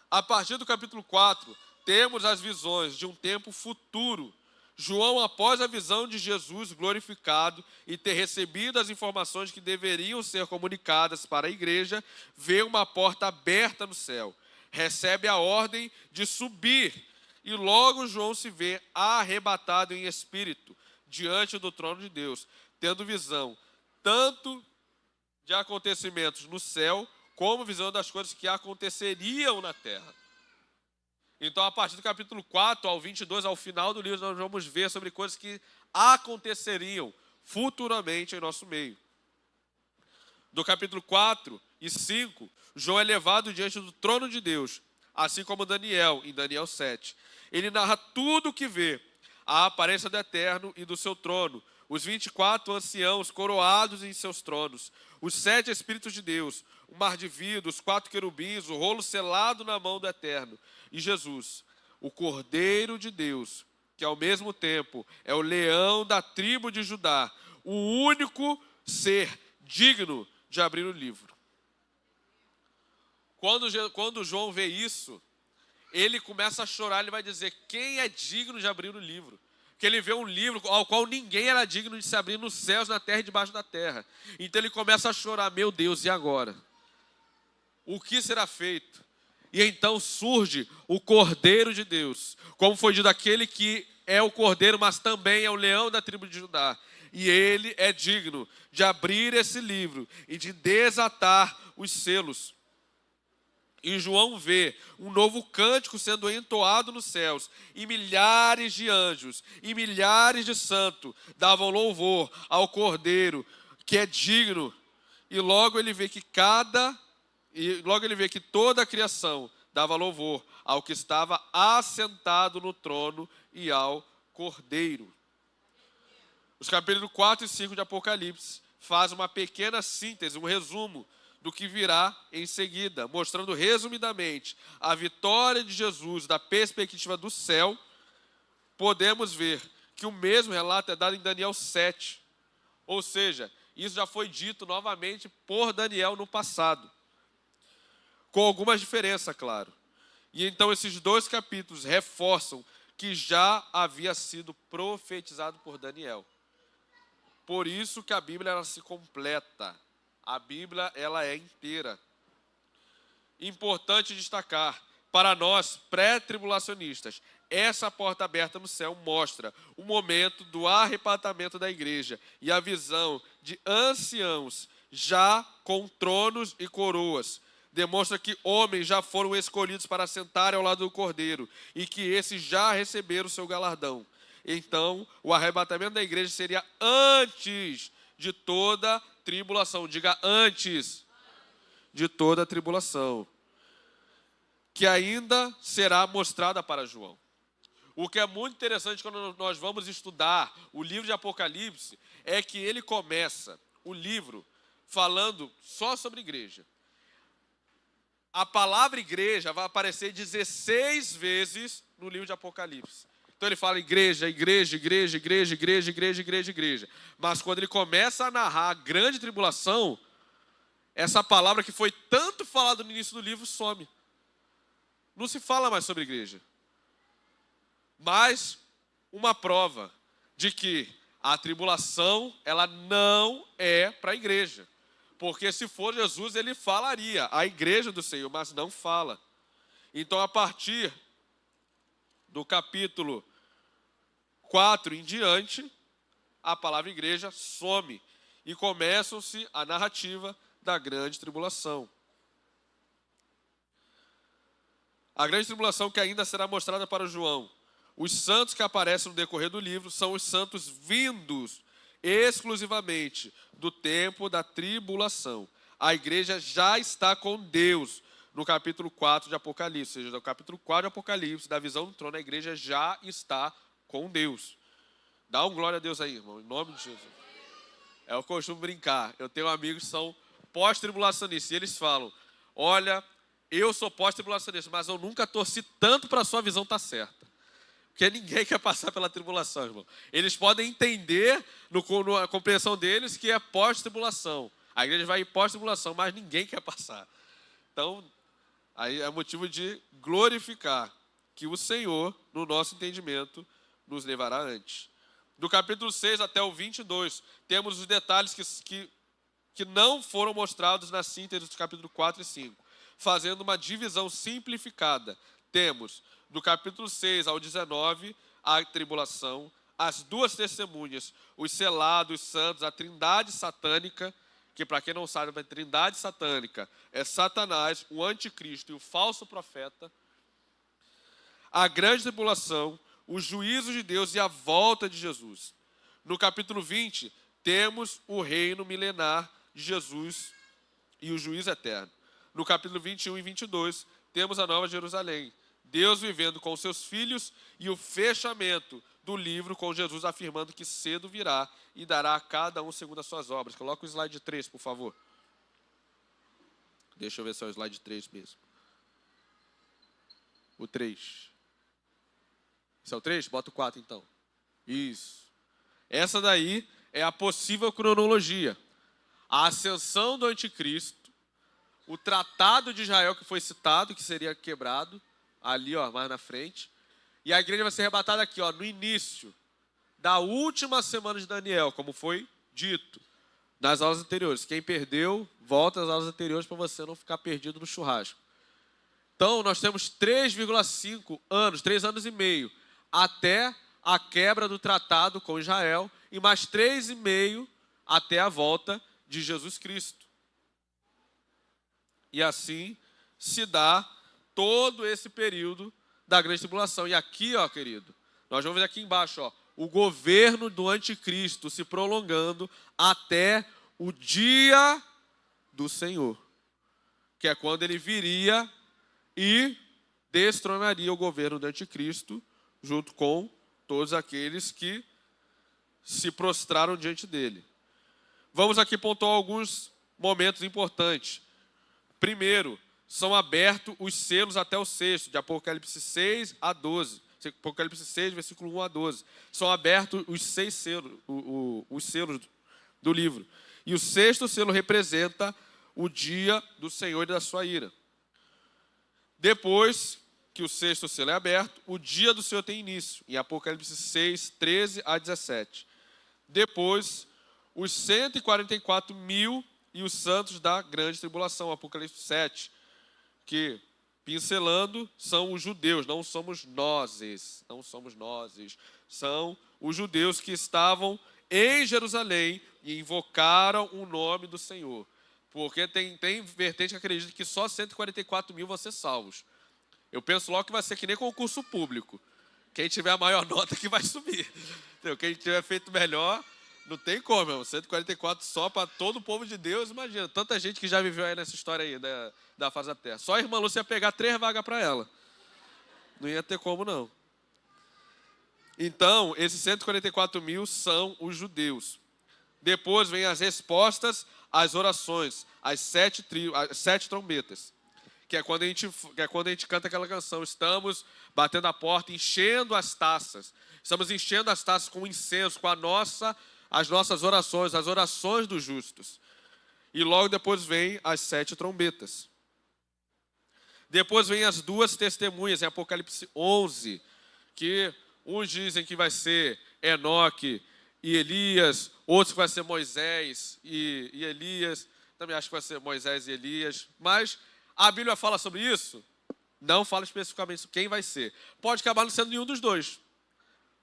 A partir do capítulo 4, temos as visões de um tempo futuro. João, após a visão de Jesus glorificado e ter recebido as informações que deveriam ser comunicadas para a igreja, vê uma porta aberta no céu. Recebe a ordem de subir e logo João se vê arrebatado em espírito diante do trono de Deus, tendo visão tanto de acontecimentos no céu, como visão das coisas que aconteceriam na terra. Então, a partir do capítulo 4 ao 22, ao final do livro, nós vamos ver sobre coisas que aconteceriam futuramente em nosso meio. Do capítulo 4 e 5, João é levado diante do trono de Deus, assim como Daniel, em Daniel 7. Ele narra tudo o que vê, a aparência do Eterno e do seu trono, os 24 anciãos coroados em seus tronos, os 7 Espíritos de Deus, o mar de vidro, os 4 querubins, o rolo selado na mão do Eterno, e Jesus, o Cordeiro de Deus, que ao mesmo tempo é o leão da tribo de Judá, o único ser digno de abrir o livro. Quando João vê isso, ele começa a chorar, ele vai dizer, quem é digno de abrir o livro? Que ele vê um livro ao qual ninguém era digno de se abrir nos céus, na terra e debaixo da terra. Então ele começa a chorar, meu Deus, e agora? O que será feito? E então surge o Cordeiro de Deus, como foi dito, aquele que é o Cordeiro, mas também é o leão da tribo de Judá. E ele é digno de abrir esse livro e de desatar os selos. E João vê um novo cântico sendo entoado nos céus, e milhares de anjos e milhares de santos davam louvor ao Cordeiro, que é digno. E logo ele vê que toda a criação dava louvor ao que estava assentado no trono e ao Cordeiro. Os capítulos 4 e 5 de Apocalipse fazem uma pequena síntese, um resumo do que virá em seguida, mostrando resumidamente a vitória de Jesus da perspectiva do céu. Podemos ver que o mesmo relato é dado em Daniel 7. Ou seja, isso já foi dito novamente por Daniel no passado, com algumas diferenças, claro. E então esses 2 capítulos reforçam que já havia sido profetizado por Daniel. Por isso que a Bíblia ela se completa. A Bíblia ela é inteira. Importante destacar, para nós pré-tribulacionistas, essa porta aberta no céu mostra o momento do arrebatamento da igreja e a visão de anciãos já com tronos e coroas. Demonstra que homens já foram escolhidos para sentarem ao lado do Cordeiro e que esses já receberam o seu galardão. Então, o arrebatamento da igreja seria antes de toda tribulação. Diga antes de toda tribulação, que ainda será mostrada para João. O que é muito interessante quando nós vamos estudar o livro de Apocalipse é que ele começa o livro falando só sobre igreja. A palavra igreja vai aparecer 16 vezes no livro de Apocalipse. Então ele fala igreja, igreja, igreja, igreja, igreja, igreja, igreja, igreja. Mas quando ele começa a narrar a grande tribulação, essa palavra que foi tanto falada no início do livro some. Não se fala mais sobre igreja. Mas uma prova de que a tribulação, ela não é para a igreja. Porque se for Jesus, ele falaria a igreja do Senhor, mas não fala. Então, a partir do capítulo 4 em diante, a palavra igreja some e começa-se a narrativa da grande tribulação. A grande tribulação que ainda será mostrada para João. Os santos que aparecem no decorrer do livro são os santos vindos exclusivamente do tempo da tribulação. a igreja já está com Deus, no capítulo 4 de Apocalipse. Ou seja, no capítulo 4 de Apocalipse, da visão do trono, a igreja já está com Deus. Dá um glória a Deus aí, irmão, em nome de Jesus. É o que eu costumo brincar. Eu tenho amigos que são pós-tribulacionistas, e eles falam, olha, eu sou pós-tribulacionista, mas eu nunca torci tanto para a sua visão estar certa. Porque ninguém quer passar pela tribulação, irmão. Eles podem entender, na compreensão deles, que é pós-tribulação. A igreja vai em pós-tribulação, mas ninguém quer passar. Então, aí é motivo de glorificar que o Senhor, no nosso entendimento, nos levará antes. Do capítulo 6 até o 22, temos os detalhes que não foram mostrados na síntese dos capítulos 4 e 5. Fazendo uma divisão simplificada, temos do capítulo 6 ao 19, a tribulação, as duas testemunhas, os selados, os santos, a trindade satânica, que para quem não sabe, a trindade satânica é Satanás, o anticristo e o falso profeta, a grande tribulação, o juízo de Deus e a volta de Jesus. No capítulo 20, temos o reino milenar de Jesus e o juízo eterno. No capítulo 21 e 22, temos a Nova Jerusalém, Deus vivendo com seus filhos e o fechamento do livro com Jesus afirmando que cedo virá e dará a cada um segundo as suas obras. Coloca o slide 3, por favor. Deixa eu ver se é o slide 3 mesmo. O 3. Esse é o 3? Bota o 4 então. Isso. Essa daí é a possível cronologia. A ascensão do anticristo, o tratado de Israel que foi citado, que seria quebrado, ali, ó, mais na frente. E a igreja vai ser arrebatada aqui, ó, no início da última semana de Daniel, como foi dito nas aulas anteriores. Quem perdeu, volta às aulas anteriores para você não ficar perdido no churrasco. Então, nós temos 3,5 anos, 3 anos e meio, até a quebra do tratado com Israel e mais 3,5 até a volta de Jesus Cristo. E assim se dá todo esse período da grande tribulação. E aqui, ó, querido, nós vamos ver aqui embaixo, ó, o governo do anticristo se prolongando até o dia do Senhor, que é quando ele viria e destronaria o governo do anticristo, junto com todos aqueles que se prostraram diante dele. Vamos aqui pontuar alguns momentos importantes. Primeiro, são abertos os selos até o 6º, de Apocalipse 6 a 12. Apocalipse 6, versículo 1 a 12. São abertos os 6 selos, os selos do livro. E o 6º selo representa o dia do Senhor e da sua ira. Depois que o 6º selo é aberto, o dia do Senhor tem início, em Apocalipse 6, 13 a 17. Depois, os 144 mil e os santos da grande tribulação, Apocalipse 7, que, pincelando, são os judeus, não somos nós, são os judeus que estavam em Jerusalém e invocaram o nome do Senhor. Porque tem vertente que acredita que só 144 mil vão ser salvos. Eu penso logo que vai ser que nem concurso público. Quem tiver a maior nota que vai subir. Entendeu? Quem tiver feito melhor, não tem como, irmão. 144 só para todo o povo de Deus, imagina. Tanta gente que já viveu aí nessa história aí da face da terra. Só a irmã Lúcia ia pegar 3 vagas para ela. Não ia ter como, não. Então, esses 144 mil são os judeus. Depois vem as respostas às orações, as 7 trombetas. Que é quando a gente canta aquela canção. Estamos batendo a porta, enchendo as taças. Estamos enchendo as taças com incenso, com as nossas orações, as orações dos justos. E logo depois vem as 7 trombetas. Depois vem as 2 testemunhas, em Apocalipse 11, que uns dizem que vai ser Enoque e Elias, outros que vai ser Moisés e Elias. Também acho que vai ser Moisés e Elias. Mas a Bíblia fala sobre isso? Não fala especificamente sobre quem vai ser. Pode acabar não sendo nenhum dos dois.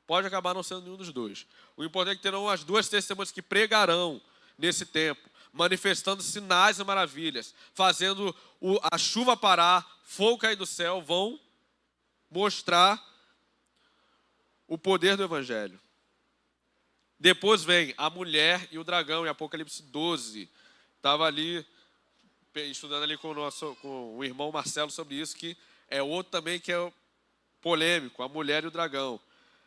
Pode acabar não sendo nenhum dos dois. O importante é que terão as 2 testemunhas que pregarão nesse tempo, manifestando sinais e maravilhas, fazendo a chuva parar, fogo cair do céu, vão mostrar o poder do Evangelho. Depois vem a mulher e o dragão, em Apocalipse 12. Estava ali estudando ali com o irmão Marcelo sobre isso, que é outro também que é polêmico, a mulher e o dragão.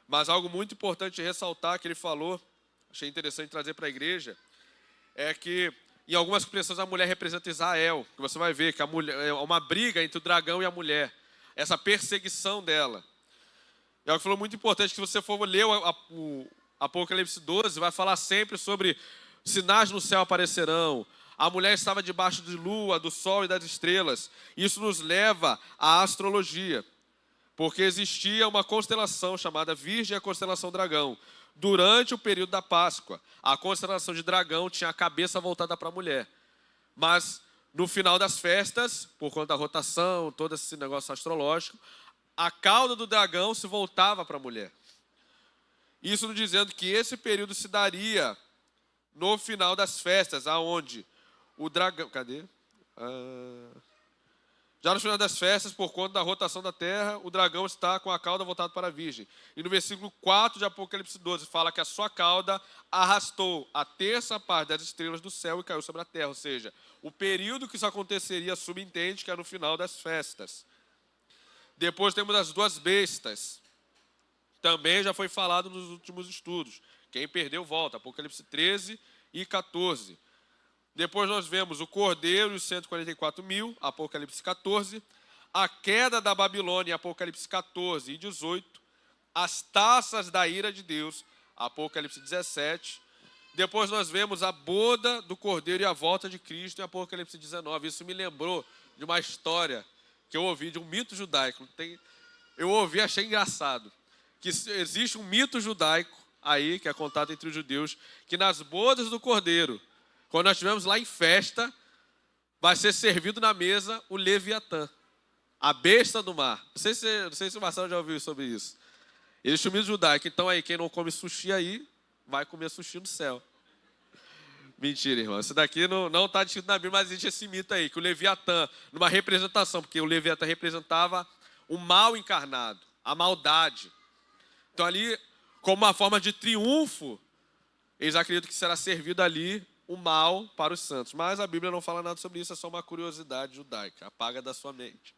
Mas algo muito importante de ressaltar que ele falou, achei interessante trazer para a igreja, é que em algumas expressões a mulher representa Israel, que você vai ver que a mulher, é uma briga entre o dragão e a mulher, essa perseguição dela. É algo que falou muito importante, que se você for ler o Apocalipse 12, vai falar sempre sobre sinais no céu aparecerão, a mulher estava debaixo de lua, do sol e das estrelas. Isso nos leva à astrologia, porque existia uma constelação chamada Virgem, a constelação Dragão. Durante o período da Páscoa, a constelação de Dragão tinha a cabeça voltada para a mulher. Mas no final das festas, por conta da rotação, todo esse negócio astrológico, a cauda do dragão se voltava para a mulher. Isso nos dizendo que esse período se daria no final das festas, aonde o dragão... Cadê? Já no final das festas, por conta da rotação da terra, o dragão está com a cauda voltada para a virgem. E no versículo 4 de Apocalipse 12, fala que a sua cauda arrastou a terça parte das estrelas do céu e caiu sobre a terra. Ou seja, o período que isso aconteceria subentende que é no final das festas. Depois temos as duas bestas. Também já foi falado nos últimos estudos. Quem perdeu, volta. Apocalipse 13 e 14. Depois nós vemos o Cordeiro e os 144 mil, Apocalipse 14. A queda da Babilônia, Apocalipse 14 e 18. As taças da ira de Deus, Apocalipse 17. Depois nós vemos a boda do Cordeiro e a volta de Cristo, em Apocalipse 19. Isso me lembrou de uma história que eu ouvi, de um mito judaico. Eu ouvi e achei engraçado. Que existe um mito judaico aí, que é contado entre os judeus, que nas bodas do Cordeiro, quando nós estivermos lá em festa, vai ser servido na mesa o Leviatã, a besta do mar. Não sei se o Marcelo já ouviu sobre isso. Existe um mito judaico. Então aí, quem não come sushi aí, vai comer sushi no céu. Mentira, irmão. Isso daqui não está descrito na Bíblia, mas existe esse mito aí, que o Leviatã, numa representação, porque o Leviatã representava o mal encarnado, a maldade. Então ali, como uma forma de triunfo, eles acreditam que será servido ali o mal para os santos. Mas a Bíblia não fala nada sobre isso, é só uma curiosidade judaica. Apaga da sua mente.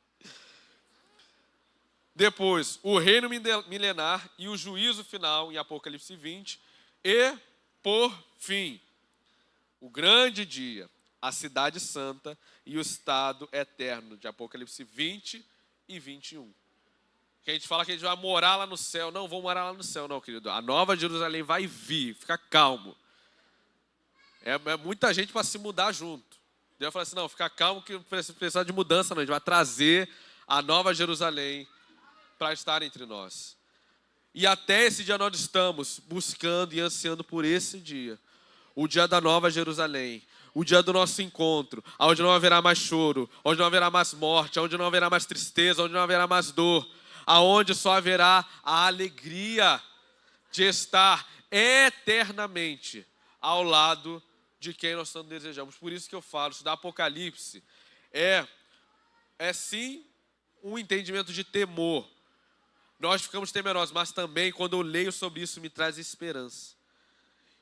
Depois, o reino milenar e o juízo final, em Apocalipse 20. E, por fim, o grande dia, a cidade santa e o estado eterno, de Apocalipse 20 e 21. Que a gente fala que a gente vai morar lá no céu. Não, vou morar lá no céu, não, querido. A nova Jerusalém vai vir, fica calmo. É muita gente para se mudar junto. Deus fala assim, não, fica calmo que precisa de mudança, não. A gente vai trazer a nova Jerusalém para estar entre nós. E até esse dia nós estamos buscando e ansiando por esse dia. O dia da nova Jerusalém. O dia do nosso encontro. Onde não haverá mais choro. Onde não haverá mais morte. Onde não haverá mais tristeza. Onde não haverá mais dor. Aonde só haverá a alegria de estar eternamente ao lado de quem nós tanto desejamos. Por isso que eu falo, estudar Apocalipse é sim um entendimento de temor. Nós ficamos temerosos, mas também quando eu leio sobre isso me traz esperança.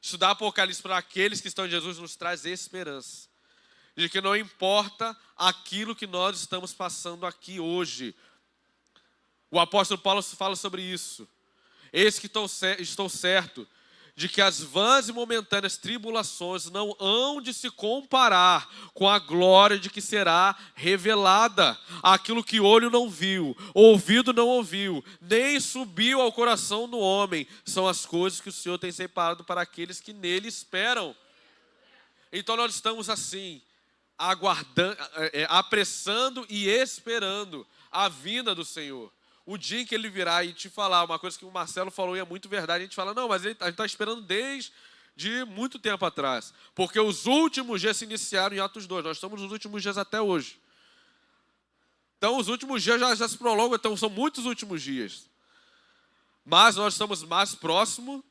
Estudar Apocalipse para aqueles que estão em Jesus nos traz esperança. De que não importa aquilo que nós estamos passando aqui hoje. O apóstolo Paulo fala sobre isso. Eis que estou certo de que as vãs e momentâneas tribulações não hão de se comparar com a glória de que será revelada. Aquilo que olho não viu, ouvido não ouviu, nem subiu ao coração do homem, são as coisas que o Senhor tem separado para aqueles que nele esperam. Então nós estamos assim, aguardando, apressando e esperando a vinda do Senhor. O dia em que ele virá e te falar, uma coisa que o Marcelo falou e é muito verdade, a gente fala, não, mas a gente está esperando desde muito tempo atrás. Porque os últimos dias se iniciaram em Atos 2, nós estamos nos últimos dias até hoje. Então os últimos dias já se prolongam, então são muitos últimos dias. Mas nós estamos mais próximos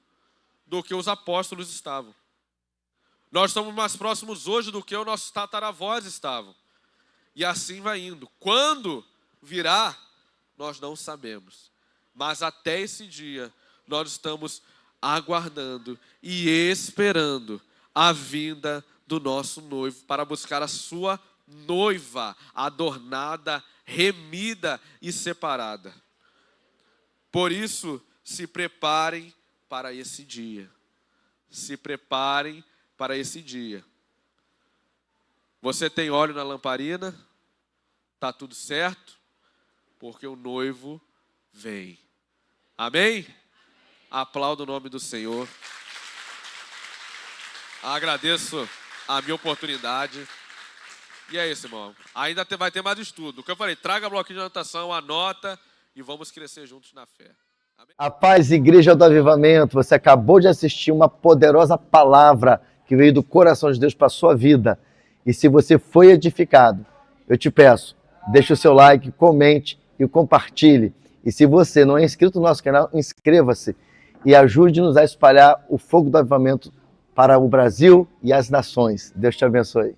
do que os apóstolos estavam. Nós estamos mais próximos hoje do que os nossos tataravós estavam. E assim vai indo. Quando virá, nós não sabemos, mas até esse dia nós estamos aguardando e esperando a vinda do nosso noivo para buscar a sua noiva, adornada, remida e separada. Por isso, se preparem para esse dia. Se preparem para esse dia. Você tem óleo na lamparina? Está tudo certo? Porque o noivo vem. Amém? Aplaudo o nome do Senhor. Agradeço a minha oportunidade. E é isso, irmão. Ainda vai ter mais estudo. O que eu falei, traga bloquinho de anotação, anota e vamos crescer juntos na fé. Amém?
A paz, Igreja do Avivamento. Você acabou de assistir uma poderosa palavra que veio do coração de Deus para a sua vida. E se você foi edificado, eu te peço, deixe o seu like, comente e compartilhe. E se você não é inscrito no nosso canal, inscreva-se e ajude-nos a espalhar o fogo do avivamento para o Brasil e as nações. Deus te abençoe.